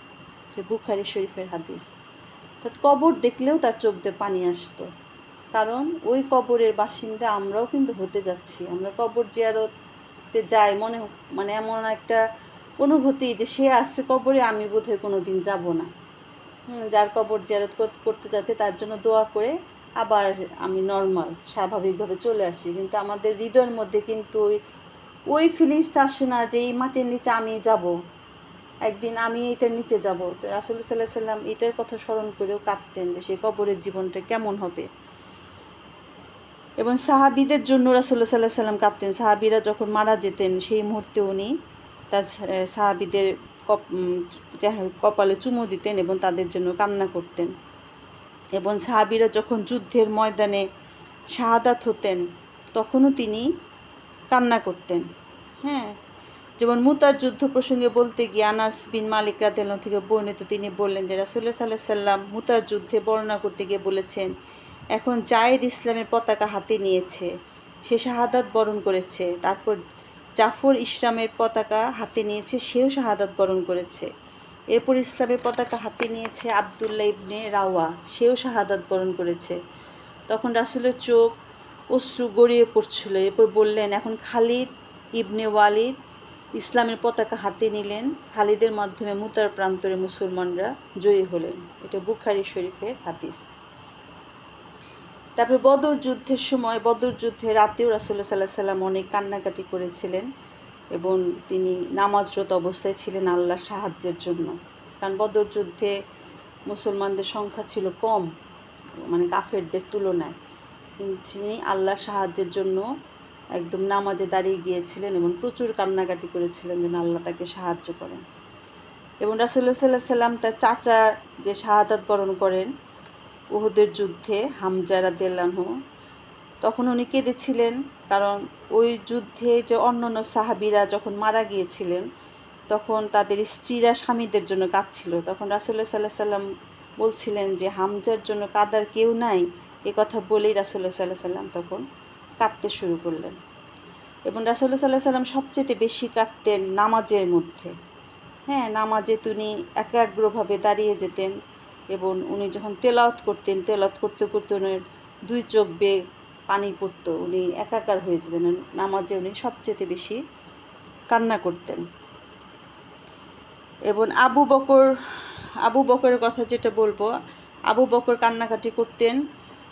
যে বুখারী শরীফের হাদিস। অর্থাৎ কবর দেখলেও তার চোখ দিয়ে পানি আসতো, কারণ ওই কবরের বাসিন্দা আমরাও কিন্তু হতে যাচ্ছি। আমরা কবর জিয়ারতে যাই, মানে এমন একটা অনুভূতি যে সে আসছে কবরে, আমি বোধহয় কোনো দিন যাবো না। যার কবর জিয়ারত করতে যাচ্ছে তার জন্য দোয়া করে আবার আমি নর্মাল স্বাভাবিকভাবে চলে আসি। কিন্তু আমাদের হৃদয়ের মধ্যে কিন্তু ওই ফিলিংসটা আসে না যে এই মাটির নিচে আমি যাব, একদিন আমি এটার নিচে যাব। তো রাসূলুল্লাহ সাল্লাল্লাহু আলাইহি ওয়াসাল্লাম এটার কথা স্মরণ করেও কাঁদতেন যে সে কবরের জীবনটা কেমন হবে। এবং সাহাবীদের জন্য রাসূলুল্লাহ সাল্লাল্লাহু আলাইহি ওয়াসাল্লাম কাঁদতেন। সাহাবীরা যখন মারা যেতেন সেই মুহূর্তে উনি তার সাহাবীদের কপালে চুমু দিতেন এবং তাদের জন্য কান্না করতেন। এবং সাহাবীরা যখন যুদ্ধের ময়দানে শাহাদাত হতেন তখনও তিনি কান্না করতেন। হ্যাঁ, যেমন মুতার যুদ্ধ প্রসঙ্গে বলতে গিয়ে আনাস বিন মালিক রাদিয়াল্লাহু থেকে বর্ণিত, তিনি বললেন যে রাসূলুল্লাহ সাল্লাল্লাহু আলাইহি ওয়াসাল্লাম মুতার যুদ্ধে বর্ণনা করতে গিয়ে বলেছেন, এখন জায়েদ ইসলামের পতাকা হাতে নিয়েছে, সে শাহাদাত বরণ করেছে। তারপর জাফর ইসলামের পতাকা হাতে নিয়েছে, সেও শাহাদাত বরণ করেছে। এরপর ইসলামের পতাকা হাতে নিয়েছে আবদুল্লাহ ইবনে রাওয়া, সেও শাহাদাত বরণ করেছে। তখন রাসূলের চোখ অশ্রু গড়িয়ে পড়ছিল। এরপর বললেন, এখন খালিদ ইবনে ওয়ালিদ ইসলামের পতাকা হাতে নিলেন, খালিদের মাধ্যমে মুতার প্রান্তরে মুসলমানরা জয়ী হলেন। এটা বুখারী শরীফের হাদিস। তারপরে বদর যুদ্ধের সময়, বদর যুদ্ধের রাতেও রাসূলুল্লাহ সাল্লাল্লাহু আলাইহি ওয়াসাল্লাম অনেক কান্নাকাটি করেছিলেন এবং তিনি নামাজরত অবস্থায় ছিলেন আল্লাহর সাহায্যের জন্য। কারণ বদর যুদ্ধে মুসলমানদের সংখ্যা ছিল কম, মানে কাফেরদের তুলনায়, কিন্তু তিনি আল্লাহর সাহায্যের জন্য একদম নামাজে দাঁড়িয়ে গিয়েছিলেন এবং প্রচুর কান্নাকাটি করেছিলেন যেন আল্লাহ তাকে সাহায্য করেন। এবং রাসূলুল্লাহ সাল্লাল্লাহু আলাইহি ওয়াসাল্লাম তার চাচা যে শাহাদাত বরণ করেন উহুদের যুদ্ধে, হামজা রাদিয়াল্লাহু আনহু, তখন উনি কেঁদেছিলেন, কারণ ওই যুদ্ধে যে অন্যান্য সাহাবীরা যখন মারা গিয়েছিলেন তখন তাদের স্ত্রীরা স্বামীদের জন্য কাঁদছিল। তখন রাসূলুল্লাহ সাল্লাল্লাহু আলাইহি ওয়াসাল্লাম বলছিলেন যে হামজার জন্য কাঁদার কেউ নাই, এ কথা বলেই রাসূলুল্লাহ সাল্লাল্লাহু আলাইহি ওয়াসাল্লাম তখন কাঁদতে শুরু করলেন। এবং রাসূলুল্লাহ সাল্লাল্লাহু আলাইহি ওয়াসাল্লাম সবচেয়ে বেশি কাঁদতেন নামাজের মধ্যে। হ্যাঁ, নামাজে তিনি একাগ্রভাবে দাঁড়িয়ে যেতেন এবং উনি যখন তেলাওয়াত করতেন, তেলাওয়াত করতে করতে ওনার দুই চোখ বেয়ে পানি পড়তো, উনি একাকার হয়ে যেতেন। নামাজে উনি সবচেয়ে বেশি কান্না করতেন। এবং আবু বকরের কথা যেটা বলবো, আবু বকর কান্নাকাটি করতেন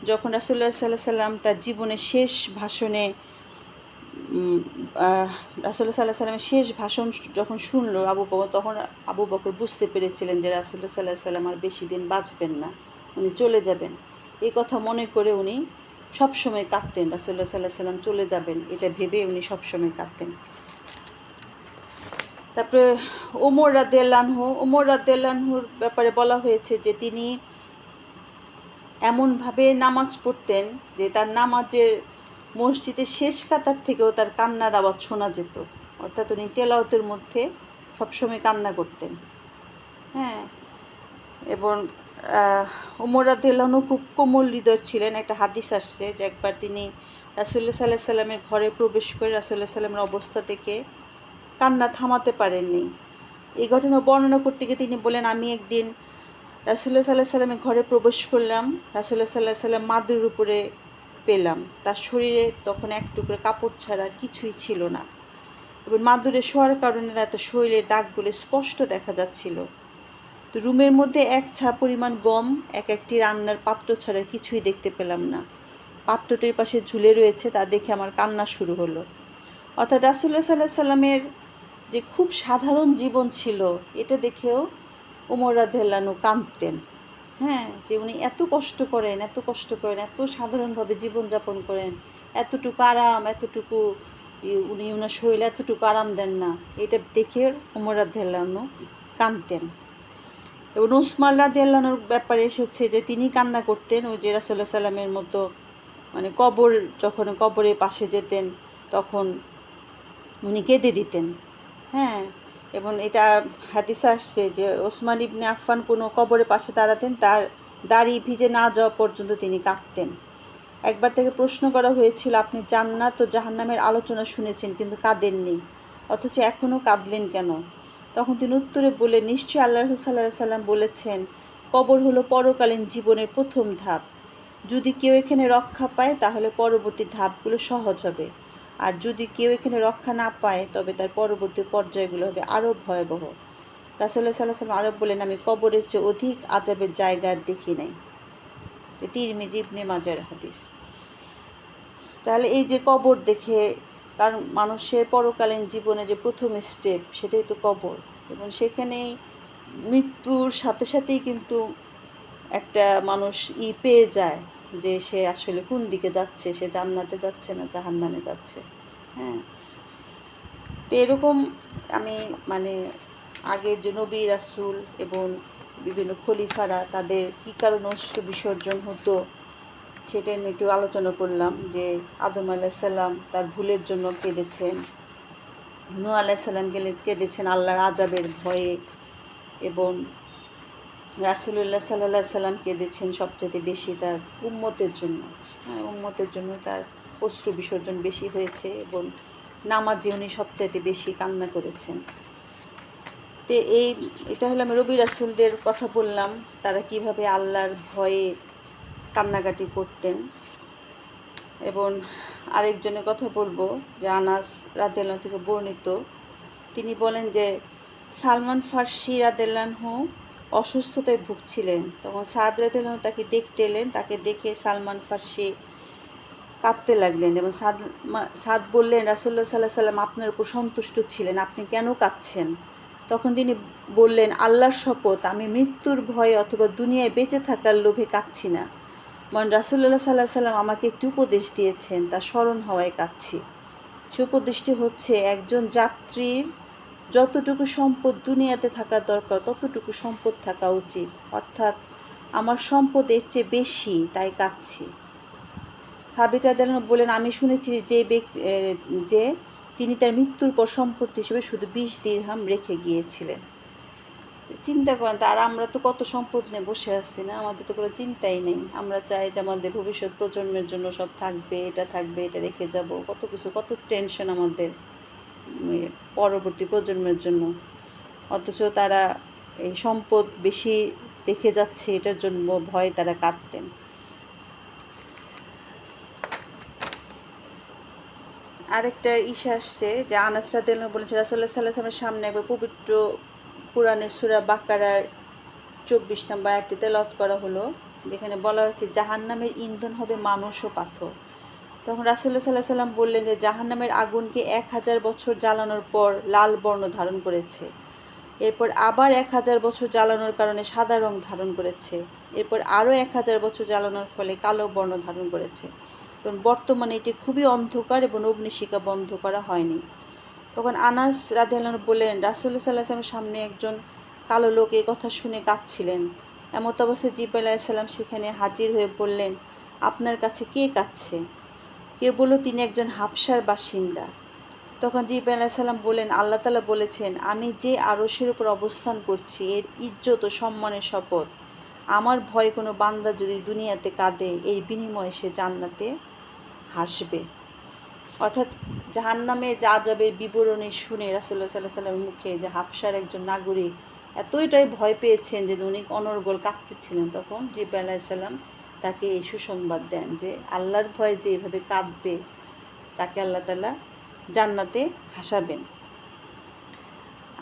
যখন রাসূলুল্লাহ সাল্লাল্লাহু আলাইহি সাল্লাম তার জীবনের শেষ ভাষণে রাসূলুল্লাহ সাল্লাল্লাহু আলাইহি সাল্লামের শেষ ভাষণ যখন শুনলো আবু বকর, তখন আবু বকর বুঝতে পেরেছিলেন যে রাসূলুল্লাহ সাল্লাল্লাহু আলাইহি সাল্লাম আর বেশি দিন বাঁচবেন না, উনি চলে যাবেন। এই কথা মনে করে উনি সবসময় কাঁদতেন, রাসূলুল্লাহ সাল্লাল্লাহু আলাইহি সাল্লাম চলে যাবেন এটা ভেবে উনি সবসময় কাঁদতেন। তারপরে ওমর রাদিয়াল্লাহু আনহুর ব্যাপারে বলা হয়েছে যে তিনি এমনভাবে নামাজ পড়তেন যে তার নামাজের মসজিদের শেষ কাতার থেকেও তার কান্নার আওয়াজ শোনা যেত। অর্থাৎ উনি তেলাওয়াতের মধ্যে সবসময় কান্না করতেন। হ্যাঁ, এবং ওমর রাদিয়াল্লাহু আনহু খুব কোমল হৃদয় ছিলেন। একটা হাদিস আসছে যে একবার তিনি রাসূলুল্লাহ সাল্লাল্লাহু আলাইহি সাল্লামের ঘরে প্রবেশ করে রাসূলুল্লাহ সাল্লামের অবস্থা দেখে কান্না থামাতে পারেননি। এই ঘটনা বর্ণনা করতে গিয়ে তিনি বলেন, আমি একদিন রাসূলুল্লাহ সাল্লাল্লাহু আলাইহি সাল্লামের ঘরে প্রবেশ করলাম, রাসূলুল্লাহ সাল্লাল্লাহু আলাইহি সাল্লাম মাদুরের উপরে পেলাম, তার শরীরে তখন এক টুকরো কাপড় ছাড়া কিছুই ছিল না, এবং মাদুরে শোয়ার কারণে এত শরীরের দাগগুলো স্পষ্ট দেখা যাচ্ছিল। তো রুমের মধ্যে এক ছা পরিমাণ গম, একটি রান্নার পাত্র ছাড়া কিছুই দেখতে পেলাম না। পাত্রটির পাশে ঝুলে রয়েছে, তা দেখে আমার কান্না শুরু হলো। অর্থাৎ রাসূলুল্লাহ সাল্লাল্লাহু আলাইহি সাল্লামের যে খুব সাধারণ জীবন ছিল এটা দেখেও ওমর রাদিয়াল্লাহু আনহু কাঁদতেন। হ্যাঁ, যে উনি এত কষ্ট করেন, এত সাধারণভাবে জীবনযাপন করেন, এতটুকু উনি ওনার শরীরে এতটুকু আরাম দেন না, এটা দেখে ওমর রাদিয়াল্লাহু আনহু কাঁদতেন। এবং উসমান রাদিয়াল্লাহু আনহুর ব্যাপারে এসেছে যে তিনি কান্না করতেন ওই যে রাসূলুল্লাহ সাল্লামের মতো, মানে যখন কবরের পাশে যেতেন তখন উনি কেঁদে দিতেন। হ্যাঁ, এবং এটা হাদিসে আসছে যে ওসমান ইবনে আফফান কোনো কবরের পাশে দাঁড়াতেন, তার দাড়ি ভিজে না যাওয়া পর্যন্ত তিনি কাঁদতেন। একবার থেকে প্রশ্ন করা হয়েছিল, আপনি জান্নাত ও জাহান্নামের আলোচনা শুনেছেন কিন্তু কাঁদেননি, অথচ এখনও কাঁদলেন কেন? তখন তিনি উত্তরে বলে, নিশ্চয়ই আল্লাহ রাসূল সাল্লাল্লাহু আলাইহি সাল্লাম বলেছেন, কবর হলো পরকালীন জীবনের প্রথম ধাপ। যদি কেউ এখানে রক্ষা পায় তাহলে পরবর্তী ধাপগুলো সহজ হবে, আর যদি কেউ এখানে রক্ষা না পায় তবে তার পরবর্তী পর্যায়গুলো হবে আরও ভয়াবহ। রাসূলুল্লাহ সাল্লাল্লাহু আলাইহি ওয়াসাল্লাম আরও বলেন, আমি কবরের চেয়ে অধিক আযাবের জায়গা আর দেখি নাই। তিরমিজি ইবনে মাজার হাদিস। তাহলে এই যে কবর দেখে, কারণ মানুষের পরকালীন জীবনে যে প্রথম স্টেপ সেটাই তো কবর, এবং সেখানেই মৃত্যুর সাথে সাথেই কিন্তু একটা মানুষ পেয়ে যায় যে সে আসলে কোন দিকে যাচ্ছে, সে জান্নাতে যাচ্ছে না জাহান্নামে যাচ্ছে। হ্যাঁ, তো এরকম আমি মানে আগের যে নবী রাসূল এবং বিভিন্ন খলিফারা তাদের কী কারণে অশ্রু বিসর্জন হতো সেটা নিয়ে একটু আলোচনা করলাম। যে আদম আলাইহিস সালাম তার ভুলের জন্য কেঁদেছেন, নূহ আলাইহিস সালাম কেঁদেছেন আল্লাহর আযাবের ভয়ে, এবং রাসূলুল্লাহ সাল্লাল্লাহু আলাইহি সাল্লাম কেঁদেছেন সবচেয়ে বেশি তার উম্মতের জন্য। হ্যাঁ, উম্মতের জন্য তার অশ্রু বিসর্জন বেশি হয়েছে, এবং নামাজে উনি সবচাইতে বেশি কান্না করেছেন। তো এটা হলো আমি নবী রাসূলদের কথা বললাম, তারা কিভাবে আল্লাহর ভয়ে কান্নাকাটি করতেন। এবং আরেকজনের কথা বলবো যে আনাস রাদিয়াল্লাহু থেকে বর্ণিত, তিনি বলেন যে সালমান ফার্সি রাদিয়াল্লাহু অসুস্থতায় ভুগছিলেন, তখন সাদ রাদিয়াল্লাহু তাকে দেখতে এলেন, তাকে দেখে সালমান ফার্সি কাঁদতে লাগলেন, এবং সাদ বললেন, রাসূলুল্লাহ সাল্লাল্লাহু আলাইহি সাল্লাম আপনার উপর সন্তুষ্ট ছিলেন, আপনি কেন কাঁদছেন? তখন তিনি বললেন, আল্লাহর শপথ, আমি মৃত্যুর ভয়ে অথবা দুনিয়ায় বেঁচে থাকার লোভে কাঁদছি না, রাসূলুল্লাহ সাল্লাল্লাহু আলাইহি সাল্লাম আমাকে একটি উপদেশ দিয়েছেন, তা স্মরণ হওয়ায় কাঁদছি। সে উপদেশটি হচ্ছে, একজন যাত্রীর যতটুকু সম্পদ দুনিয়াতে থাকা দরকার ততটুকু সম্পদ থাকা উচিত, অর্থাৎ আমার সম্পদ এর চেয়ে বেশি, তাই কাঁদছি। সাবিত রাদিয়াল্লাহু বলেন, আমি শুনেছি যে তিনি তার মৃত্যুর পর সম্পত্তি হিসেবে শুধু 20 দিরহাম রেখে গিয়েছিলেন। চিন্তা করেন, আর আমরা তো কত সম্পদ নিয়ে বসে আছি না, আমাদের তো কোনো চিন্তাই নেই। আমরা চাই যে আমাদের ভবিষ্যৎ প্রজন্মের জন্য সব থাকবে, এটা রেখে যাব, কত কিছু, কত টেনশন আমাদের পরবর্তী প্রজন্মের জন্য, অথচ তারা এই সম্পদ বেশি রেখে যাচ্ছে এটার জন্য ভয়ে তারা কাঁদতেন। আরেকটা ইসে আসছে যে আনাস রাদিয়াল্লাহু বলেছে রাসূলুল্লাহ সাল্লাল্লাহু আলাইহি ওয়াসাল্লামের সামনে একবার পবিত্র কোরআনের সূরা বাকারার 24 নম্বর আয়াতটি তেলাওয়াত করা হলো, যেখানে বলা হয়েছে জাহান্নামের ইন্ধন হবে মানুষ ও পাথর। তখন রাসূলুল্লাহ সাল্লাল্লাহু আলাইহি ওয়াসাল্লাম বললেন যে জাহান্নামের আগুনকে 1000 বছর জ্বালানোর পর লাল বর্ণ ধারণ করেছে, এরপর আবার 1000 বছর জ্বালানোর কারণে সাদা রং ধারণ করেছে, এরপর আরও 1000 বছর জ্বালানোর ফলে কালো বর্ণ ধারণ করেছে এবং বর্তমানে এটি খুবই অন্ধকার এবং অগ্নিশিখা বন্ধ করা হয়নি। তখন আনাস রাদিয়াল্লাহু আনহু বললেন রাসূলুল্লাহ সাল্লাল্লাহু আলাইহি ওয়াসাল্লামের সামনে একজন কালো লোক এই কথা শুনে কাঁদছিলেন। এমত অবস্থায় জিবরাইল আলাইহিস সালাম সেখানে হাজির হয়ে বললেন, আপনার কাছে কে কাঁদছে? কেউ বলল, তিনি একজন হাবশার বাসিন্দা। তখন জিবরাইল আলাইহিস সালাম বললেন, আল্লাহ তাআলা বলেছেন, আমি যে আরশের উপর অবস্থান করছি এর ইজ্জত ও সম্মানের শপথ, আমার ভয়ে কোনো বান্দা যদি দুনিয়াতে কাঁদে এর বিনিময়ে সে জান্নাতে হাসবে। অর্থাৎ জাহান্নামের আযাবের বিবরণী শুনে রাসূলুল্লাহ সাল্লাল্লাহু আলাইহি ওয়াসাল্লামের মুখে যে হাবশার একজন নাগরিক এতটাই ভয় পেয়েছেন যে উনি অনর্গল কাঁদতেছিলেন, তখন জিবরাইল আলাইহিস সালাম তাকে এই সুসংবাদ দেন যে আল্লাহর ভয়ে যে এভাবে কাঁদবে তাকে আল্লাহ তাআলা জান্নাতে হাসাবেন।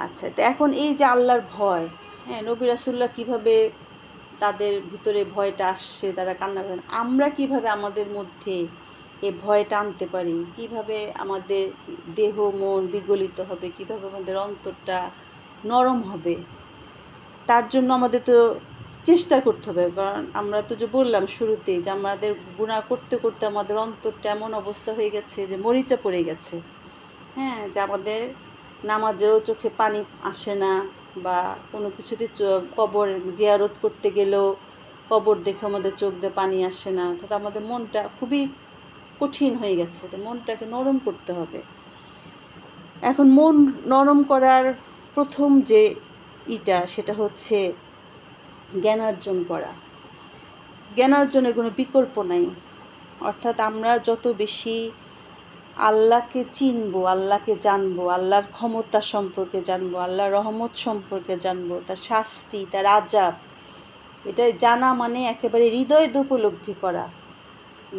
আচ্ছা, তো এখন এই যে আল্লাহর ভয়, হ্যাঁ, নবী রাসূলুল্লাহ কীভাবে তাদের ভিতরে ভয়টা আসছে, তারা কান্না করেন, আমরা কিভাবে আমাদের মধ্যে এই ভয়টা আনতে পারি, কিভাবে আমাদের দেহ মন বিগলিত হবে, কিভাবে আমাদের অন্তরটা নরম হবে, তার জন্য আমাদের তো চেষ্টা করতে হবে। কারণ আমরা তো যে বললাম শুরুতেই যে আমাদের গুনাহ করতে করতে আমাদের অন্তরটা এমন অবস্থা হয়ে গেছে যে মরিচা পড়ে গেছে, হ্যাঁ, যে আমাদের নামাজেও চোখে পানি আসে না, বা কোনো কিছুতে কবর জিয়ারত করতে গেলেও কবর দেখে আমাদের চোখ দিয়ে পানি আসে না, অর্থাৎ আমাদের মনটা খুবই কঠিন হয়ে গেছে। তো মনটাকে নরম করতে হবে। এখন মন নরম করার প্রথম যে সেটা হচ্ছে জ্ঞানার্জন করা। জ্ঞানার্জনের কোনো বিকল্প নাই। অর্থাৎ আমরা যত বেশি আল্লাহকে চিনবো, আল্লাহকে জানবো, আল্লাহর ক্ষমতা সম্পর্কে জানবো, আল্লাহর রহমত সম্পর্কে জানবো, তার শাস্তি, তার আযাব, এটা জানা মানে একেবারে হৃদয় উপলব্ধি করা,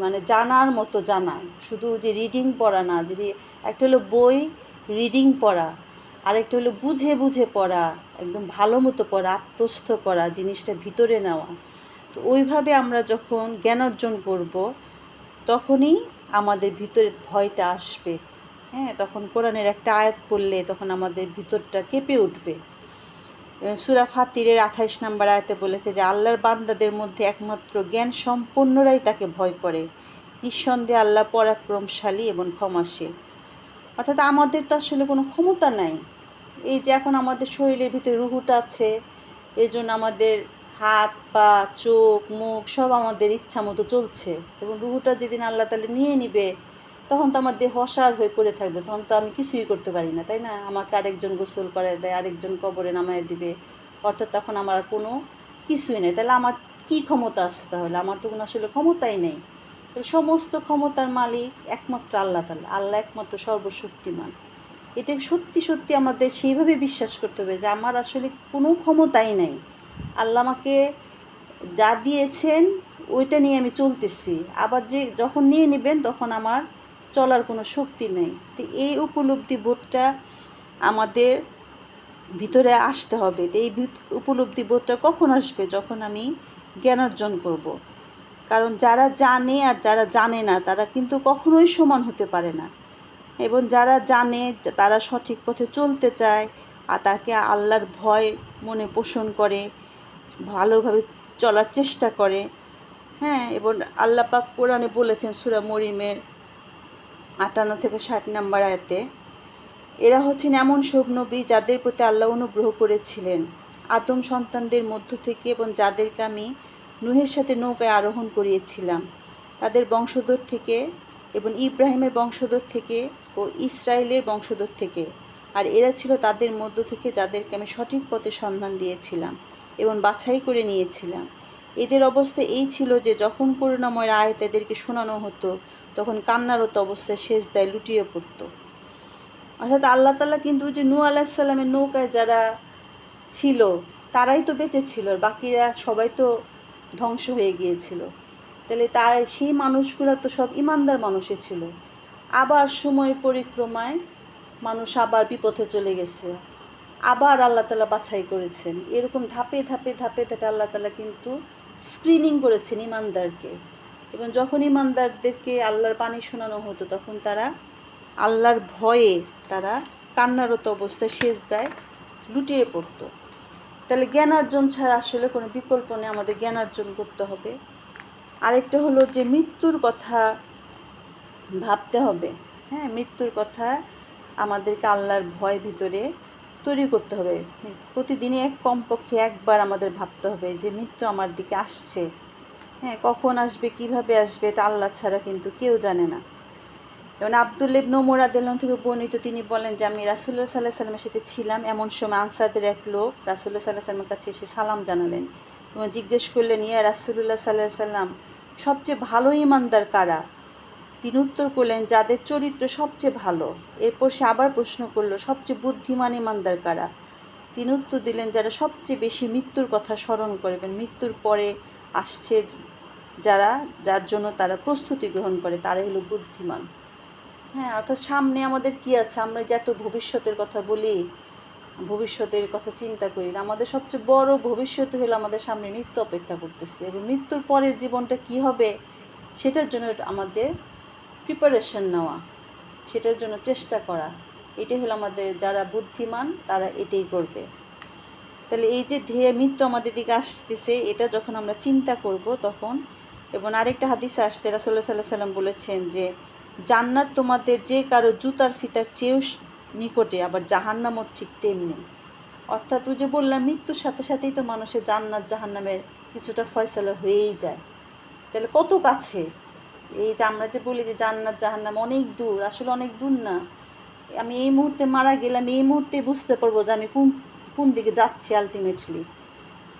মানে জানার মতো জানা, শুধু যে রিডিং পড়া না। যদি একটা হলো বই রিডিং পড়া, আরেকটা হলো বুঝে বুঝে পড়া, একদম ভালো মতো পড়া, আত্মস্থ করা, জিনিসটা ভিতরে নেওয়া। তো ওইভাবে আমরা যখন জ্ঞান অর্জন করব তখনই আমাদের ভিতরে ভয়টা আসবে, হ্যাঁ, তখন কোরআনের একটা আয়াত পড়লে তখন আমাদের ভিতরটা কেঁপে উঠবে। সূরা ফাতিরের 28 নম্বর আয়াতে বলেছে যে আল্লাহর বান্দাদের মধ্যে একমাত্র জ্ঞান সম্পন্নরাই তাকে ভয় করে, নিঃসন্দেহে আল্লাহ পরাক্রমশালী এবং ক্ষমাশীল। অর্থাৎ আমাদের তো আসলে কোনো ক্ষমতা নাই। এই যে এখন আমাদের শরীরের ভিতরে রুহুটা আছে, এই জন্য আমাদের হাত পা চোখ মুখ সব আমাদের ইচ্ছা মতো চলছে, এবং রুহুটা যেদিন আল্লাহ তাআলা নিয়ে নিবে তখন তো আমার দেহ অসাড় হয়ে পড়ে থাকবে, তখন তো আমি কিছুই করতে পারি না, তাই না? আমাকে আরেকজন গোসল করে দেয়, আরেকজন কবরে নামায় দিবে, অর্থাৎ তখন আমার কোনো কিছুই নেই। তাহলে আমার কী ক্ষমতা আছে? তাহলে আমার তো কোনো আসলে ক্ষমতাই নেই। সমস্ত ক্ষমতার মালিক একমাত্র আল্লাহ তাআলা, আল্লাহ একমাত্র সর্বশক্তিমান। এটা সত্যি সত্যি আমাদের সেইভাবে বিশ্বাস করতে হবে যে আমার আসলে কোনো ক্ষমতাই নাই, আল্লাহ আমাকে যা দিয়েছেন ওইটা নিয়ে আমি চলতেছি, আবার যে যখন নিয়ে নেবেন তখন আমার চলার কোনো শক্তি নেই। তো এই উপলব্ধি বোধটা আমাদের ভিতরে আসতে হবে। তো এই উপলব্ধি বোধটা কখন আসবে? যখন আমি জ্ঞান অর্জন করব। কারণ যারা জানে আর যারা জানে না তারা কিন্তু কখনোই সমান হতে পারে না, এবং যারা জানে তারা সঠিক পথে চলতে চায় আর তাকে আল্লাহর ভয় মনে পোষণ করে, ভালোভাবে চলার চেষ্টা করে, হ্যাঁ। এবং আল্লাহ পাক কোরআনে বলেছেন সূরা মরিয়মের 58 থেকে 60 নম্বর আয়াতে, এরা হচ্ছেন এমন সব নবী যাদের প্রতি আল্লাহ অনুগ্রহ করেছিলেন আদম সন্তানদের মধ্য থেকে, এবং যাদেরকে আমি নূহের সাথে নৌকায় আরোহণ করিয়েছিলাম তাদের বংশধর থেকে, এবং ইব্রাহিমের বংশধর থেকে ও ইসরায়েলের বংশধর থেকে। আর এরা ছিল তাদের মধ্য থেকে যাদেরকে আমি সঠিক পথে সন্ধান দিয়েছিলাম এবং বাছাই করে নিয়েছিলাম। এদের অবস্থা এই ছিল যে যখন করুণাময় আয়াত এদেরকে শোনানো হতো তখন কান্নারত অবস্থায় সেজদায় লুটিয়ে পড়ত। অর্থাৎ আল্লাহ তাআলা কিন্তু যে নূহ আলাইহিস সালামের নৌকায় যারা ছিল তারাই তো বেঁচে ছিল, বাকিরা সবাই তো ধ্বংস হয়ে গিয়েছিল। তাহলে সেই মানুষগুলো তো সব ইমানদার মানুষই ছিল। আবার সময়ের পরিক্রমায় মানুষ আবার বিপথে চলে গেছে, আবার আল্লাহ তাআলা বাছাই করেছেন। এরকম ধাপে ধাপে ধাপে ধাপে আল্লাহ তাআলা কিন্তু স্ক্রিনিং করেছেন ইমানদারকে। এবং যখন ইমানদারদেরকে আল্লাহর বাণী শোনানো হতো তখন তারা আল্লাহর ভয়ে তারা কান্নারত অবস্থায় সেজদায় লুটিয়ে পড়তো। তাহলে জ্ঞানার্জন ছাড়া আসলে কোনো বিকল্প নেই, আমাদের জ্ঞানার্জন করতে হবে। আরেকটা হলো যে মৃত্যুর কথা ভাবতে হবে। হ্যাঁ, মৃত্যুর কথা আমাদেরকে আল্লাহর ভয় ভিতরে তৈরি করতে হবে। প্রতিদিনই কমপক্ষে একবার আমাদের ভাবতে হবে যে মৃত্যু আমার দিকে আসছে। হ্যাঁ, কখন আসবে, কিভাবে আসবে, এটা আল্লাহ ছাড়া কিন্তু কেউ জানে না। যেমন আব্দুল্লাহ ইবনে উমর রাদিয়াল্লাহু থেকে বর্ণিত, তিনি বলেন যে আমি রাসূলুল্লাহ সাল্লাল্লাহু আলাইহি সাল্লামের সাথে ছিলাম। এমন সময় আনসারদের এক লোক রাসূলুল্লাহ সাল্লাল্লাহু আলাইহি সাল্লামের কাছে এসে সালাম জানালেন এবং জিজ্ঞেস করলেন, ইয়া রাসূলুল্লাহ সাল্লাল্লাহু আলাইহি সাল্লাম, সবচেয়ে ভালো ঈমানদার কারা? তিনি উত্তর করলেন, যাদের চরিত্র সবচেয়ে ভালো। এরপর সে আবার প্রশ্ন করল, সবচেয়ে বুদ্ধিমান ঈমানদার কারা? তিনি উত্তর দিলেন, যারা সবচেয়ে বেশি মৃত্যুর কথা স্মরণ করবেন, মৃত্যুর পরে আসছে যার জন্য তারা প্রস্তুতি গ্রহণ করে, তারাই হলো বুদ্ধিমান। হ্যাঁ, অর্থাৎ সামনে আমাদের কি আছে, আমরা যে এত ভবিষ্যতের কথা বলি, ভবিষ্যতের কথা চিন্তা করি, আমাদের সবচেয়ে বড় ভবিষ্যৎ হলো আমাদের সামনে মৃত্যু অপেক্ষা করতেছে এবং মৃত্যুর পরের জীবনটা কি হবে সেটার জন্য আমাদের প্রিপারেশন নেওয়া, সেটার জন্য চেষ্টা করা, এটাই হলো আমাদের, যারা বুদ্ধিমান তারা এটাই করবে। তাহলে এই যে ধেয়ে মৃত্যু আমাদের দিকে আসতেছে, এটা যখন আমরা চিন্তা করব তখন। এবং আরেকটা হাদিসে আসছে, রাসূলুল্লাহ সাল্লাল্লাহু আলাইহি সাল্লাম বলেছেন যে জান্নাত তোমাদের যে কারো জুতার ফিতার চেয়েও নিকটে, আবার জাহান্নামও ঠিক তেমনি। অর্থাৎ ওই যে বললাম, মৃত্যুর সাথে সাথেই তো মানুষের জান্নাত জাহান্নামের কিছুটা ফয়সালা হয়েই যায়। তাহলে কত কাছে! এই যে আমরা যে বলি যে জান্নাত জাহান্নাম অনেক দূর, আসলে অনেক দূর না। আমি এই মুহূর্তে মারা গেলাম, এই মুহূর্তে বুঝতে পারবো যে আমি কোন কোন দিকে যাচ্ছি আলটিমেটলি।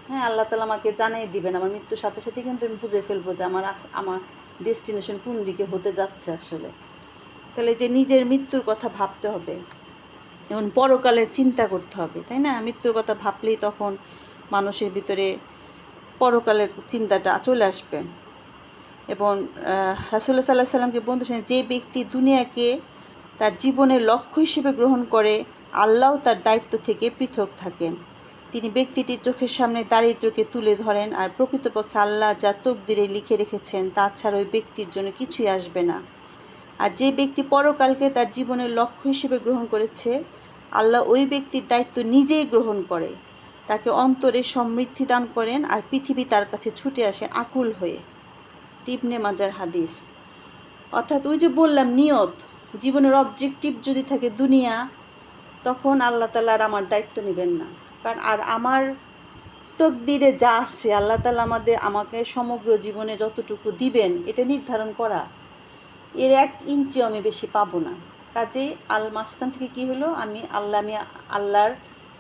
হ্যাঁ, আল্লাহ তাআলা আমাকে জানিয়ে দিবেন, আমার মৃত্যুর সাথে সাথে কিন্তু আমি বুঝে ফেলবো যে আমার ডেস্টিনেশন কোন দিকে হতে যাচ্ছে আসলে। তাহলে যে নিজের মৃত্যুর কথা ভাবতে হবে এবং পরকালের চিন্তা করতে হবে, তাই না? মৃত্যুর কথা ভাবলেই তখন মানুষের ভিতরে পরকালের চিন্তাটা চলে আসবে। এবং রাসূলুল্লাহ সাল্লাল্লাহু আলাইহি সাল্লামকে বলতেছেন, যে ব্যক্তি দুনিয়াকে তার জীবনের লক্ষ্য হিসেবে গ্রহণ করে, আল্লাহ তার দায়িত্ব থেকে পৃথক থাকেন। তিনি ব্যক্তিটির চোখের সামনে দারিদ্র্যকে তুলে ধরেন, আর প্রকৃতপক্ষে আল্লাহ যা তকদিরে লিখে রেখেছেন তাছাড়া ওই ব্যক্তির জন্য কিছুই আসবে না। আর যে ব্যক্তি পরকালকে তার জীবনের লক্ষ্য হিসেবে গ্রহণ করেছে, আল্লাহ ওই ব্যক্তির দায়িত্ব নিজেই গ্রহণ করে, তাকে অন্তরে সমৃদ্ধি দান করেন, আর পৃথিবী তার কাছে ছুটে আসে আকুল হয়ে। ইবনে মাজার হাদিস। অর্থাৎ ওই যে বললাম, নিয়ত, জীবনের অবজেক্টিভ যদি থাকে দুনিয়া, তখন আল্লাহ তাআলা আর আমার দায়িত্ব নেবেন না। কারণ আর আমার তকদিরে যা আছে, আল্লাহ তাআলা আমাকে সমগ্র জীবনে যতটুকু দিবেন এটা নির্ধারণ করা, এর 1 ইঞ্চিও আমি বেশি পাবো না। কাজেই মাঝখান থেকে কী হলো, আমি আল্লাহর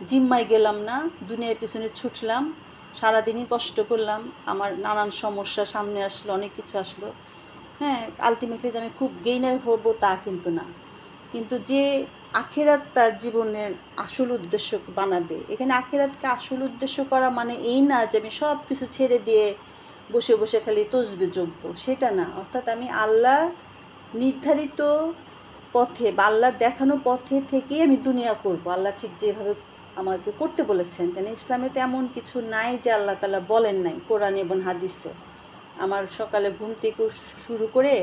জিম্মায় গেলাম না, দুনিয়ার পিছনে ছুটলাম, সারাদিনই কষ্ট করলাম, আমার নানান সমস্যা সামনে আসলো, অনেক কিছু আসলো। হ্যাঁ, আলটিমেটলি যে আমি খুব গেইনার হবো তা কিন্তু না। কিন্তু যে আখিরাত তার জীবনের আসল উদ্দেশ্য বানাবে, এখানে আখিরাতকে আসল উদ্দেশ্য করা মানে এই না যে আমি সব কিছু ছেড়ে দিয়ে বসে বসে খালি তসবিহ জপবো, সেটা না। অর্থাৎ আমি আল্লাহ নির্ধারিত পথে বা আল্লাহর দেখানো পথে থেকেই আমি দুনিয়া করব, আল্লাহ ঠিক যেভাবে আমাকে করতে বলেছেন। কেন ইসলামে তো এমন কিছু নাই যে আল্লাহ তাআলা বলেন নাই কোরআন এবং হাদিসে। আমার সকালে ঘুম থেকে শুরু করে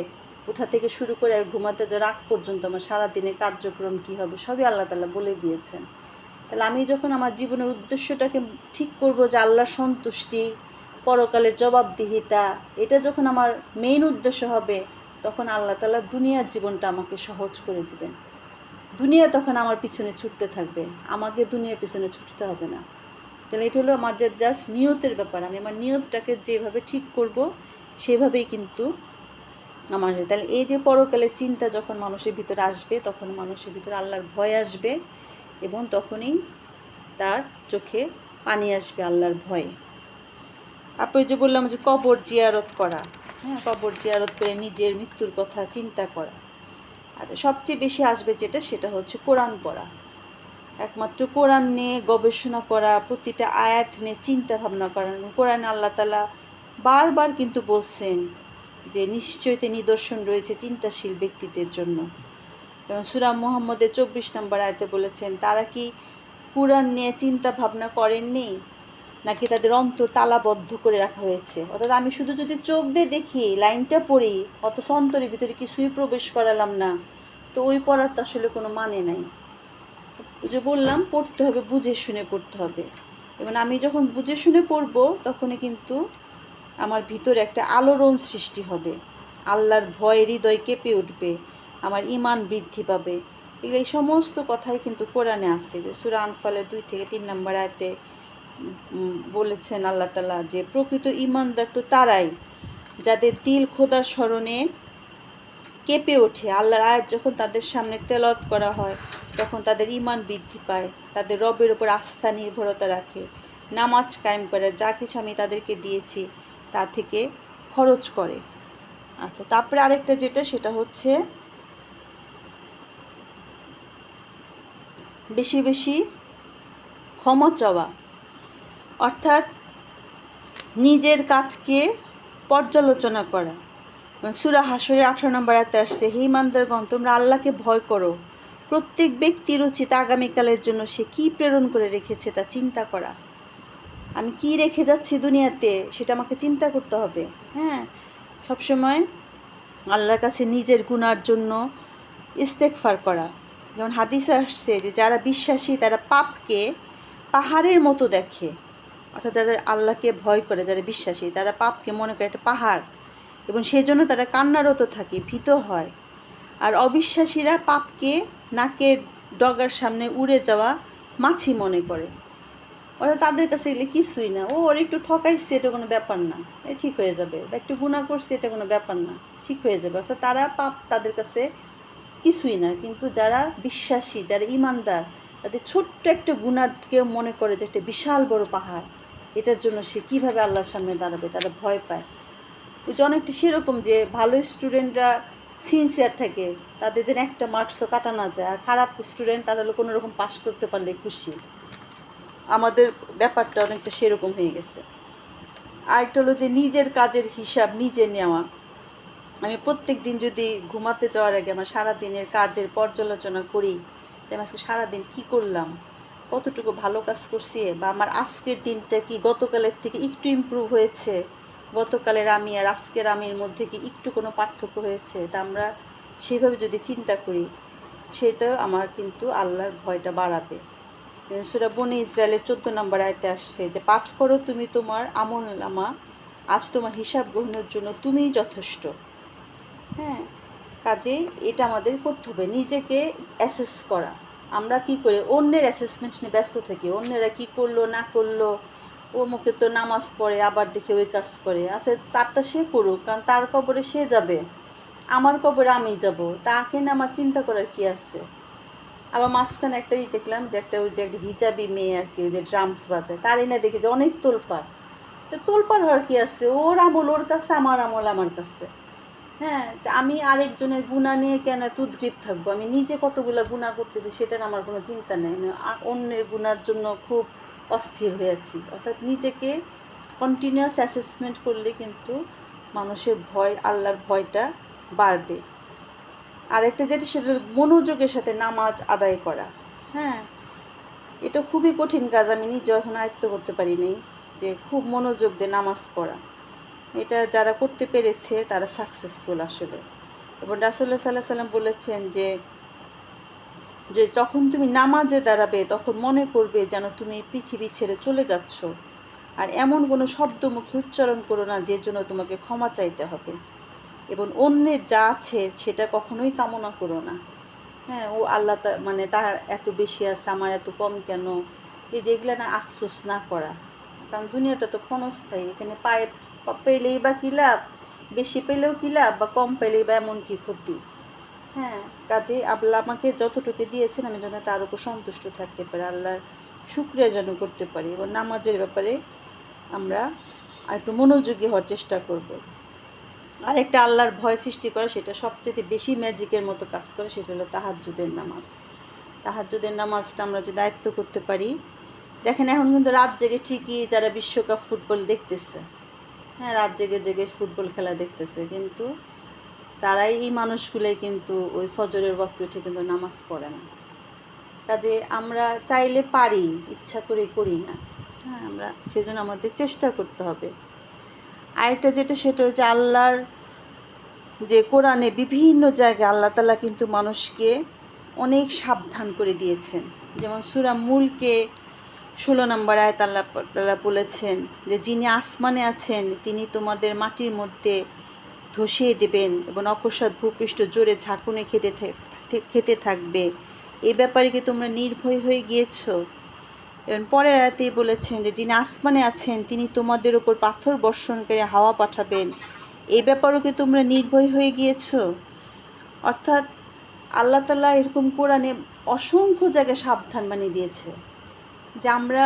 ওঠা থেকে শুরু করে ঘুমাতে যাওয়ার আগ পর্যন্ত আমার সারাদিনের কার্যক্রম কী হবে সবই আল্লাহ তাআলা বলে দিয়েছেন। তাহলে আমি যখন আমার জীবনের উদ্দেশ্যটাকে ঠিক করব যে আল্লাহর সন্তুষ্টি, পরকালের জবাবদিহিতা, এটা যখন আমার মেইন উদ্দেশ্য হবে, তখন আল্লাহ তাআলা দুনিয়ার জীবনটা আমাকে সহজ করে দিবেন। দুনিয়া তখন আমার পিছনে ছুটতে থাকবে, আমাকে দুনিয়ার পিছনে ছুটতে হবে না। তাহলে এটা হলো আমার জাস্ট নিয়তের ব্যাপার। আমি আমার নিয়তটাকে যেভাবে ঠিক করব সেভাবেই কিন্তু আমার। তাহলে এই যে পরকালের চিন্তা যখন মানুষের ভিতরে আসবে, তখন মানুষের ভিতরে আল্লাহর ভয় আসবে এবং তখনই তার চোখে পানি আসবে আল্লাহর ভয়ে। তারপরে যে বললাম যে কবর জিয়ারত করা, হ্যাঁ, কবর জিয়ারত করে নিজের মৃত্যুর কথা চিন্তা করা। আর সবচেয়ে বেশি আসবে যেটা, সেটা হচ্ছে কোরআন পড়া। একমাত্র কোরআন নিয়ে গবেষণা করা, প্রতিটা আয়াত নিয়ে চিন্তা ভাবনা করা। কোরআনে আল্লাহ তাআলা বারবার কিন্তু বলছেন যে নিশ্চয়ই নিদর্শন রয়েছে চিন্তাশীল ব্যক্তিদের জন্য। এবং সূরা মুহাম্মদের 24 নম্বর আয়াতে বলেছেন, তারা কি কুরআন নিয়ে চিন্তা ভাবনা করেননি, নাকি তাদের অন্তর তালাবদ্ধ করে রাখা হয়েছে? অর্থাৎ আমি শুধু যদি চোখ দিয়ে দেখি, লাইনটা পড়ি, অথচ অন্তরের ভিতরে কিছুই প্রবেশ করালাম না, তো ওই পড়ার তো আসলে কোনো মানে নাই। যে বললাম, পড়তে হবে, বুঝে শুনে পড়তে হবে। এবং আমি যখন বুঝে শুনে পড়বো, তখনই কিন্তু আমার ভিতরে একটা আলোড়ন সৃষ্টি হবে, আল্লাহর ভয় হৃদয় কেঁপে উঠবে, আমার ঈমান বৃদ্ধি পাবে। এগুলো এই সমস্ত কথাই কিন্তু কোরআনে আছে। যে সূরা আনফালের 2 থেকে 3 নম্বর আয়াতে বলেছেন আল্লাহ তাআলা যে প্রকৃত ঈমানদার তো তারাই যাদের দিল খোদার স্মরণে কেঁপে ওঠে। আল্লাহর আয়াত যখন তাদের সামনে তেলাওয়াত করা হয়, তখন তাদের ঈমান বৃদ্ধি পায়, তাদের রবের ওপর আস্থা নির্ভরতা রাখে, নামাজ কায়েম করে, যা কিছু আমি তাদেরকে দিয়েছি তা থেকে খরচ করে। আচ্ছা, তারপরে আরেকটা যেটা, সেটা হচ্ছে বেশি বেশি ক্ষমা চাওয়া, অর্থাৎ নিজের কাজকে পর্যালোচনা করা। সূরা হাশরের 18 নম্বর আয়াতে আসছে, হে ঈমানদারগণ, তোমরা আল্লাহকে ভয় করো, প্রত্যেক ব্যক্তির উচিত আগামীকালের জন্য সে কি প্রেরণ করে রেখেছে তা চিন্তা করা। আমি কি রেখে যাচ্ছি দুনিয়াতে, সেটা আমাকে চিন্তা করতে হবে। হ্যাঁ, সবসময় আল্লাহর কাছে নিজের গুনার জন্য ইস্তেগফার করা। যেমন হাদিসে আসছে যে যারা বিশ্বাসী তারা পাপকে পাহাড়ের মতো দেখে, অর্থাৎ যাদের আল্লাহকে ভয় করে, যারা বিশ্বাসী তারা পাপকে মনে করে একটা পাহাড়, এবং সেই জন্য তারা কান্নারত থাকে, ভীত হয়। আর অবিশ্বাসীরা পাপকে নাকের ডগার সামনে উড়ে যাওয়া মাছি মনে করে, অর্থাৎ তাদের কাছে এগুলো কিছুই না। ওর একটু ঠকাইছে, এটা কোনো ব্যাপার না, ঠিক হয়ে যাবে। বা একটু গুনাহ করছে, এটা কোনো ব্যাপার না, ঠিক হয়ে যাবে। অর্থাৎ তারা পাপ তাদের কাছে কিছুই না। কিন্তু যারা বিশ্বাসী, যারা ঈমানদার, তাদের ছোট্ট একটা গুনাহকে মনে করে যে একটা বিশাল বড় পাহাড়, এটার জন্য সে কীভাবে আল্লাহর সামনে দাঁড়াবে, তারা ভয় পায়। ওই যে অনেকটা সেরকম যে ভালো স্টুডেন্টরা সিনসিয়ার থাকে, তাদের যেন একটা মার্কসও কাটা না যায়। আর খারাপ স্টুডেন্ট তারা হলো কোনো রকম পাশ করতে পারলে খুশি। আমাদের ব্যাপারটা অনেকটা সেরকম হয়ে গেছে। আরেকটা হলো যে নিজের কাজের হিসাব নিজে নেওয়া। আমি প্রত্যেক দিন যদি ঘুমাতে যাওয়ার আগে আমার সারাদিনের কাজের পর্যালোচনা করি, যে আমি আজকে সারাদিন কী করলাম, কতটুকু ভালো কাজ করছি, বা আমার আজকের দিনটা কি গতকালের থেকে একটু ইমপ্রুভ হয়েছে, গতকালের আমি আর আজকের আমির মধ্যে কি একটু কোনো পার্থক্য হয়েছে, তা আমরা সেইভাবে যদি চিন্তা করি, সেটাও আমার কিন্তু আল্লাহর ভয়টা বাড়াবে। সূরা বনী ইসরায়েলের 14 নম্বর আয়াতে আসছে যে পাঠ করো তুমি তোমার আমলনামা, আজ তোমার হিসাব গ্রহণের জন্য তুমিই যথেষ্ট। হ্যাঁ, কাজে এটা আমাদের করতে হবে, নিজেকে অ্যাসেস করা। আমরা কি করে অন্যের অ্যাসেসমেন্ট নিয়ে ব্যস্ত থাকি, অন্যেরা কি করলো না করলো, ও মুখে তো নামাজ পড়ে আবার দেখে ওই কাজ করে। আচ্ছা, তারটা সে করুক, কারণ তার কবরে সে যাবে, আমার কবরে আমি যাব, তাকে না আমার চিন্তা করার কি আছে। আবার মাঝখানে একটা দেখলাম যে একটা ওই যে একটা হিজাবি মেয়ে আর কি, ওই যে ড্রামস বাজায়, তারই না দেখি যে অনেক তোলপাড়। তো তোলপাড় হওয়ার কি আছে, ওর আমল ওর কাছে, আমার আমল আমার কাছে। হ্যাঁ, আমি আরেকজনের গুণা নিয়ে কেন এত উদ্গ্রীব থাকবো? আমি নিজে কতগুলো গুণা করতেছি সেটার আমার কোনো চিন্তা নেই, আমি অন্যের গুণার জন্য খুব অস্থির হয়েছি। অর্থাৎ নিজেকে কন্টিনিউয়াস অ্যাসেসমেন্ট করলে কিন্তু মানুষের ভয়, আল্লাহর ভয়টা বাড়বে। আরেকটা যেটা, সেটা মনোযোগের সাথে নামাজ আদায় করা। হ্যাঁ, এটা খুবই কঠিন কাজ, আমি নিজে এখন আয়ত্ত করতে পারিনি, যে খুব মনোযোগ দিয়ে নামাজ পড়া। এটা যারা করতে পেরেছে তারা সাকসেসফুল আসলে। এবং রাসূলুল্লাহ সাল্লাল্লাহু আলাইহি সাল্লাম বলেছেন যে যে যখন তুমি নামাজে দাঁড়াবে তখন মনে করবে যেন তুমি পৃথিবী ছেড়ে চলে যাচ্ছ, আর এমন কোনো শব্দ মুখে উচ্চারণ করো না যে জন্য তোমাকে ক্ষমা চাইতে হবে, এবং অন্যের যা আছে সেটা কখনোই কামনা করো না। হ্যাঁ, ও আল্লাহ মানে তার এত বেশি আছে, আমার এত কম কেন, এই যেগুলো না আফসোস না করা। কারণ দুনিয়াটা তো ক্ষণস্থায়ী, এখানে পেলেই বা কী লাভ, বেশি পেলেও কী লাভ, বা কম পেলেই বা এমন কী ক্ষতি। হ্যাঁ, কাজে আল্লাহ আমাকে যতটুকু দিয়েছেন আমি যেন তার উপর সন্তুষ্ট থাকতে পারি, আল্লাহর শুকরিয়া যেন করতে পারি, এবং নামাজের ব্যাপারে আমরা একটু মনোযোগী হওয়ার চেষ্টা করব। আর একটা আল্লাহর ভয় সৃষ্টি করে, সেটা সবচেয়ে বেশি ম্যাজিকের মতো কাজ করে, সেটা হলো তাহাজ্জুদের নামাজ। তাহাজ্জুদের নামাজটা আমরা যদি আয়ত্ত করতে পারি, দেখেন এখন কিন্তু রাত জেগে ঠিকই যারা বিশ্বকাপ ফুটবল দেখতেছে, হ্যাঁ, রাত জেগে জেগে ফুটবল খেলা দেখতেছে, কিন্তু তারাই এই মানুষগুলোই কিন্তু ওই ফজরের ওয়াক্তে উঠে কিন্তু নামাজ পড়ে না। কাজে আমরা চাইলে পারি, ইচ্ছা করে করি না। হ্যাঁ, আমরা সেজন্য আমাদের চেষ্টা করতে হবে। আরেকটা যেটা, সেটা হচ্ছে আল্লাহর যে কোরআনে বিভিন্ন জায়গায় আল্লাহ তাআলা কিন্তু মানুষকে অনেক সাবধান করে দিয়েছেন। যেমন সূরা মুলকে 16 নম্বর আয়াত আল্লাহ তাআলা বলেছেন যে, যিনি আসমানে আছেন তিনি তোমাদের মাটির মধ্যে ধসিয়ে দেবেন এবং অকস্মাৎ ভূপৃষ্ঠ জোরে ঝাঁকুনি খেতে থাকবে। এই ব্যাপারে কি তোমরা নির্ভয় হয়ে গিয়েছো? এবং পরের আয়াতেই বলেছেন যে, যিনি আসমানে আছেন তিনি তোমাদের উপর পাথর বর্ষণকারী হাওয়া পাঠাবেন। এই ব্যাপারেও কি তোমরা নির্ভয় হয়ে গিয়েছো? অর্থাৎ আল্লাহ তাআলা এরকম কোরআনে অসংখ্য জায়গায় সাবধান বানিয়ে দিয়েছে যে আমরা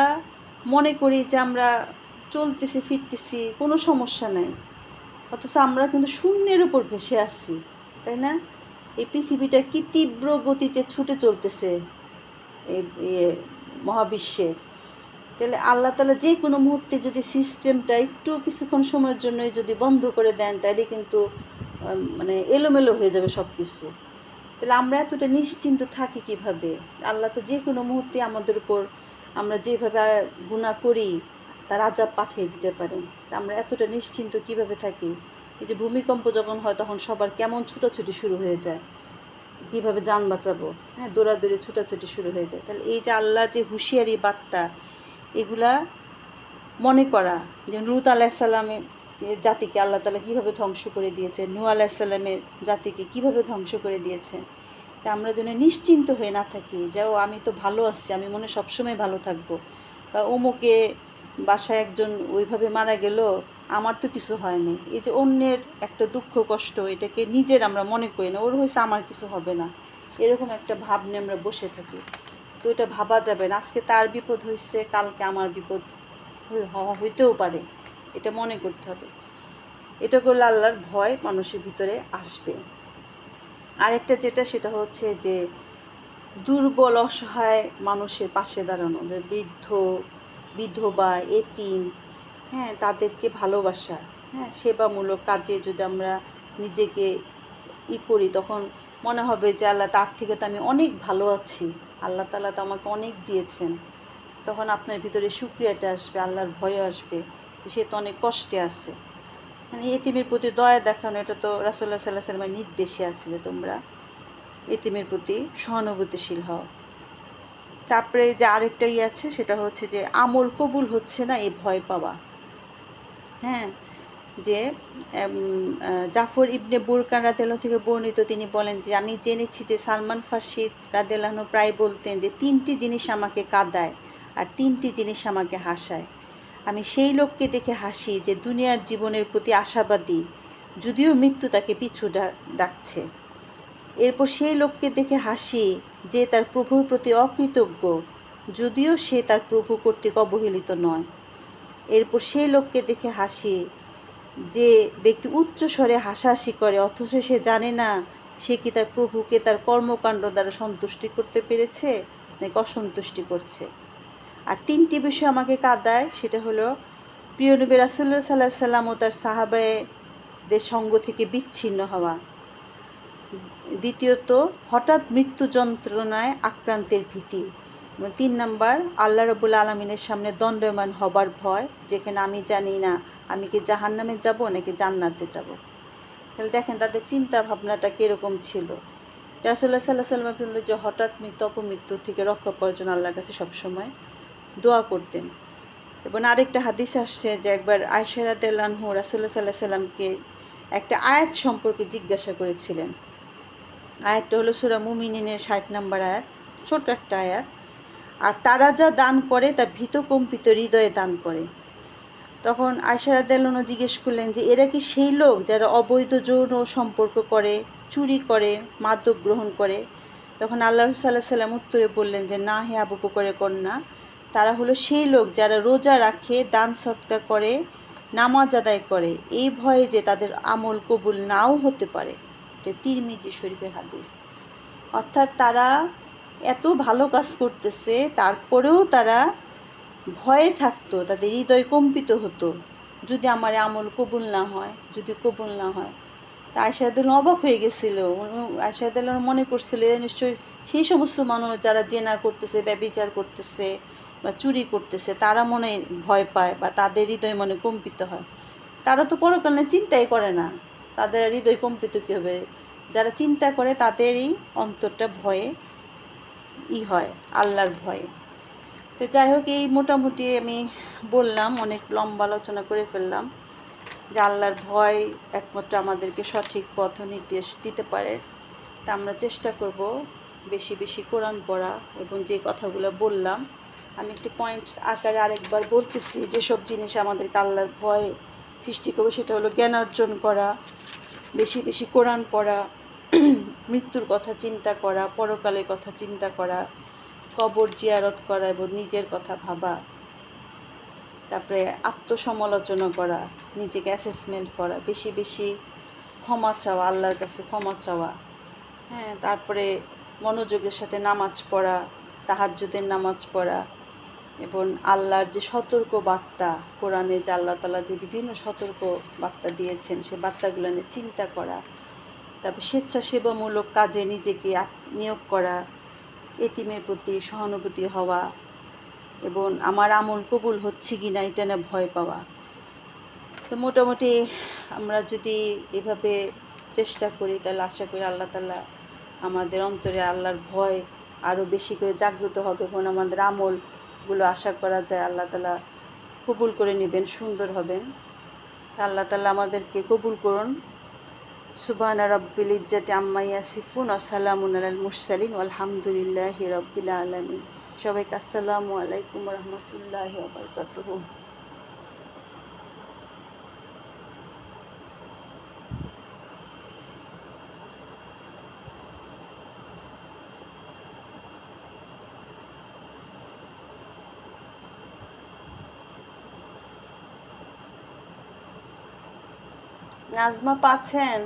মনে করি যে আমরা চলতেছি ফিরতেছি, কোনো সমস্যা নাই, অথচ আমরা কিন্তু শূন্যের উপর ভেসে আসছি, তাই না? এই পৃথিবীটা কি তীব্র গতিতে ছুটে চলতেছে এই মহাবিশ্বে। তাহলে আল্লাহ তাআলা যে কোনো মুহূর্তে যদি সিস্টেমটা একটু কিছুক্ষণ সময়ের জন্য যদি বন্ধ করে দেন, তাহলে কিন্তু মানে এলোমেলো হয়ে যাবে সব কিছু। তাহলে আমরা এতটা নিশ্চিন্ত থাকি কিভাবে? আল্লাহ তো যে কোনো মুহূর্তে আমাদের উপর আমরা যেভাবে গুনাহ করি তার আযাব পাঠিয়ে দিতে পারেন। তা আমরা এতটা নিশ্চিন্ত কিভাবে থাকি? এই যে ভূমিকম্প যখন হয় তখন সবার কেমন ছুটাছুটি শুরু হয়ে যায়, কীভাবে যান বাঁচাবো, হ্যাঁ, দৌড়াদৌড়ি ছুটাছুটি শুরু হয়ে যায়। তাহলে এই যে আল্লাহ যে হুঁশিয়ারি বার্তা, এগুলা মনে করা, যেমন লূত আলাইহিসসালামের জাতিকে আল্লাহ তাআলা কীভাবে ধ্বংস করে দিয়েছেন, নূহ আলাইহিসসালামের জাতিকে কীভাবে ধ্বংস করে দিয়েছেন। তা আমরা যেন নিশ্চিন্ত হয়ে না থাকি যে ও আমি তো ভালো আছি, আমি মনে সবসময় ভালো থাকবো, বা অমুকে বাসায় একজন ওইভাবে মারা গেল, আমার তো কিছু হয়নি। এই যে অন্যের একটা দুঃখ কষ্ট, এটাকে নিজের আমরা মনে করি না, ওর হয়েছে আমার কিছু হবে না, এরকম একটা ভাব নিয়ে আমরা বসে থাকি। তো এটা ভাবা যাবে না, আজকে তার বিপদ হয়েছে, কালকে আমার বিপদ হইতেও পারে, এটা মনে করতে হবে। এটা করলে আল্লাহর ভয় মানুষের ভিতরে আসবে। আরেকটা যেটা, সেটা হচ্ছে যে দুর্বল অসহায় মানুষের পাশে দাঁড়ানো, যে বৃদ্ধ, বিধবা, এতিম, হ্যাঁ, তাদেরকে ভালোবাসা, হ্যাঁ, সেবামূলক কাজে যদি আমরা নিজেকে করি, তখন মনে হবে যে আল্লাহ, তার থেকে তো আমি অনেক ভালো আছি, আল্লাহ তাআলা তো আমাকে অনেক দিয়েছেন। তখন আপনার ভিতরে শুকরিয়াটা আসবে, আল্লাহর ভয় আসবে, সে তো অনেক কষ্টে আছে। মানে এতিমের প্রতি দয়া দেখানো, এটা তো রাসূলুল্লাহ সাল্লাল্লাহু আলাইহি ওয়াসাল্লামের নির্দেশে আছে যে তোমরা এতিমের প্রতি সহানুভূতিশীল হও। তারপরে যে আরেকটা আছে, সেটা হচ্ছে যে আমল কবুল হচ্ছে না এই ভয় পাওয়া। হ্যাঁ, যে জাফর ইবনে বুরকান রাদিয়াল্লাহু থেকে বর্ণিত, তিনি বলেন যে আমি জেনেছি যে সালমান ফার্সি রাদিয়াল্লাহু আনহু প্রায় বলতেন যে 3টি জিনিস আমাকে কাঁদায় আর 3টি জিনিস আমাকে হাসায়। আমি সেই লোককে দেখে হাসি যে দুনিয়ার জীবনের প্রতি আশাবাদী, যদিও মৃত্যু তাকে পিছু ডাকছে। এরপর সেই লোককে দেখে হাসি যে তার প্রভুর প্রতি অকৃতজ্ঞ, যদিও সে তার প্রভু কর্তৃক অবহেলিত নয়। এরপর সেই লোককে দেখে হাসি যে ব্যক্তি উচ্চ স্বরে হাসাহাসি করে, অথচ সে জানে না সে কি তার প্রভুকে তার কর্মকাণ্ড দ্বারা সন্তুষ্টি করতে পেরেছে নাকি অসন্তুষ্টি করছে। আর 3টি বিষয় আমাকে কাঁদায়, সেটা হলো প্রিয় নবী রাসূলুল্লাহ সাল্লাল্লাহু আলাইহি ওয়াসাল্লাম ও তার সাহাবায়েদের সঙ্গ থেকে বিচ্ছিন্ন হওয়া। দ্বিতীয়ত, হঠাৎ মৃত্যু যন্ত্রণায় আক্রান্তের ভীতি। 3 নাম্বার, আল্লাহ রাব্বুল আলামিনের সামনে দণ্ডায়মান হবার ভয়, যেখানে আমি জানি না আমি কি জাহান্নামে যাব নাকি জান্নাতে যাব। তাহলে দেখেন তাদের চিন্তা ভাবনাটা কীরকম ছিল। রাসূলুল্লাহ সাল্লাল্লাহু আলাইহি ওয়াসাল্লাম কিন্তু যে হঠাৎ মৃত্যু অপমৃত্যু থেকে রক্ষা পাওয়ার জন্য আল্লাহর কাছে সবসময় দোয়া করতেন। এবং আরেকটা হাদিস আসছে যে একবার আয়েশা রাদিয়াল্লাহু আনহা রাসূলুল্লাহ সাল্লাল্লাহু আলাইহি ওয়াসাল্লামকে একটা আয়াত সম্পর্কে জিজ্ঞাসা করেছিলেন। আয়াতটা হলো সূরা মুমিনিনের 60 নম্বর আয়াত, ছোট একটা আয়াত। আর তারা যা দান করে তা ভীতকম্পিত হৃদয়ে দান করে। তখন আয়েশা রাদিয়াল্লাহু আনহা জিজ্ঞেস করলেন যে এরা কি সেই লোক যারা অবৈধ যৌন সম্পর্ক করে, চুরি করে, মাদক গ্রহণ করে? তখন আল্লাহ সাল্লাল্লাহু আলাইহি ওয়াসাল্লাম উত্তরে বললেন যে না হে আবু বকরের কন্যা, তারা হলো সেই লোক যারা রোজা রাখে, দান সদকা করে, নামাজ আদায় করে, এই ভয়ে যে তাদের আমল কবুল নাও হতে পারে। এটা তিরমিজি শরীফের হাদিস। অর্থাৎ তারা এত ভালো কাজ করতেছে, তারপরেও তারা ভয়ে থাকতো, তাদের হৃদয় কম্পিত হতো যদি আমার আমল কবুল না হয়, যদি কবুল না হয়। তা আয়সা রাদিয়াল্লাহু আনহা অবাক হয়ে গেছিল। আয়সা রাদিয়াল্লাহু আনহা মনে করছিল এরা নিশ্চয়ই সেই সমস্ত মানুষ যারা জেনা করতেছে, ব্যভিচার করতেছে বা চুরি করতেছে, তারা মনে ভয় পায় বা তাদের হৃদয় মনে কম্পিত হয়। তারা তো পরকাল নিয়ে চিন্তাই করে না, তাদের হৃদয় কম্পিত কী হবে? যারা চিন্তা করে তাদেরই অন্তরটা ভয়ে হয়, আল্লাহর ভয়ে। তো যাই হোক, এই মোটামুটি আমি বললাম, অনেক লম্বা আলোচনা করে ফেললাম যে আল্লাহর ভয় একমাত্র আমাদেরকে সঠিক পথ নির্দেশ দিতে পারে। তা আমরা চেষ্টা করব বেশি বেশি কোরআন পড়া, এবং যে কথাগুলো বললাম আমি একটি পয়েন্টস আকারে আরেকবার বলতেছি, যেসব জিনিস আমাদেরকে আল্লাহর ভয় সৃষ্টি করবে সেটা হলো জ্ঞান অর্জন করা, বেশি বেশি কোরআন পড়া, মৃত্যুর কথা চিন্তা করা, পরকালের কথা চিন্তা করা, কবর জিয়ারত করা এবং নিজের কথা ভাবা, তারপরে আত্মসমালোচনা করা, নিজেকে অ্যাসেসমেন্ট করা, বেশি বেশি ক্ষমা চাওয়া, আল্লাহর কাছে ক্ষমা চাওয়া, হ্যাঁ, তারপরে মনোযোগের সাথে নামাজ পড়া, তাহাজ্জুদের নামাজ পড়া, এবং আল্লাহর যে সতর্ক বার্তা, কোরআনে যে আল্লাহ তাআলা যে বিভিন্ন সতর্ক বার্তা দিয়েছেন সে বার্তাগুলো নিয়ে চিন্তা করা, তারপর স্বেচ্ছাসেবামূলক কাজে নিজেকে নিয়োগ করা, এতিমের প্রতি সহানুভূতি হওয়া, এবং আমার আমল কবুল হচ্ছে কি না এটা না ভয় পাওয়া। তো মোটামুটি আমরা যদি এভাবে চেষ্টা করি তাহলে আশা করি আল্লাহ তাআলা আমাদের অন্তরে আল্লাহর ভয় আরও বেশি করে জাগ্রত হবে, এবং আমাদের আমলগুলো আশা করা যায় আল্লাহ তাআলা কবুল করে নেবেন, সুন্দর হবেন। তা আল্লাহ তাআলা আমাদেরকে কবুল করুন। সুবহানা রাব্বিল ইজ্জাতি আম্মা ইয়াসিফুন ওয়া সালামুন আলাল মুরসালিন ওয়ালহামদুলিল্লাহি রাব্বিল আলামিন। সবাইকে আসসালামু আলাইকুম ওয়া রাহমাতুল্লাহি ওয়া বারাকাতুহু। নাজমা পাচ্ছেন?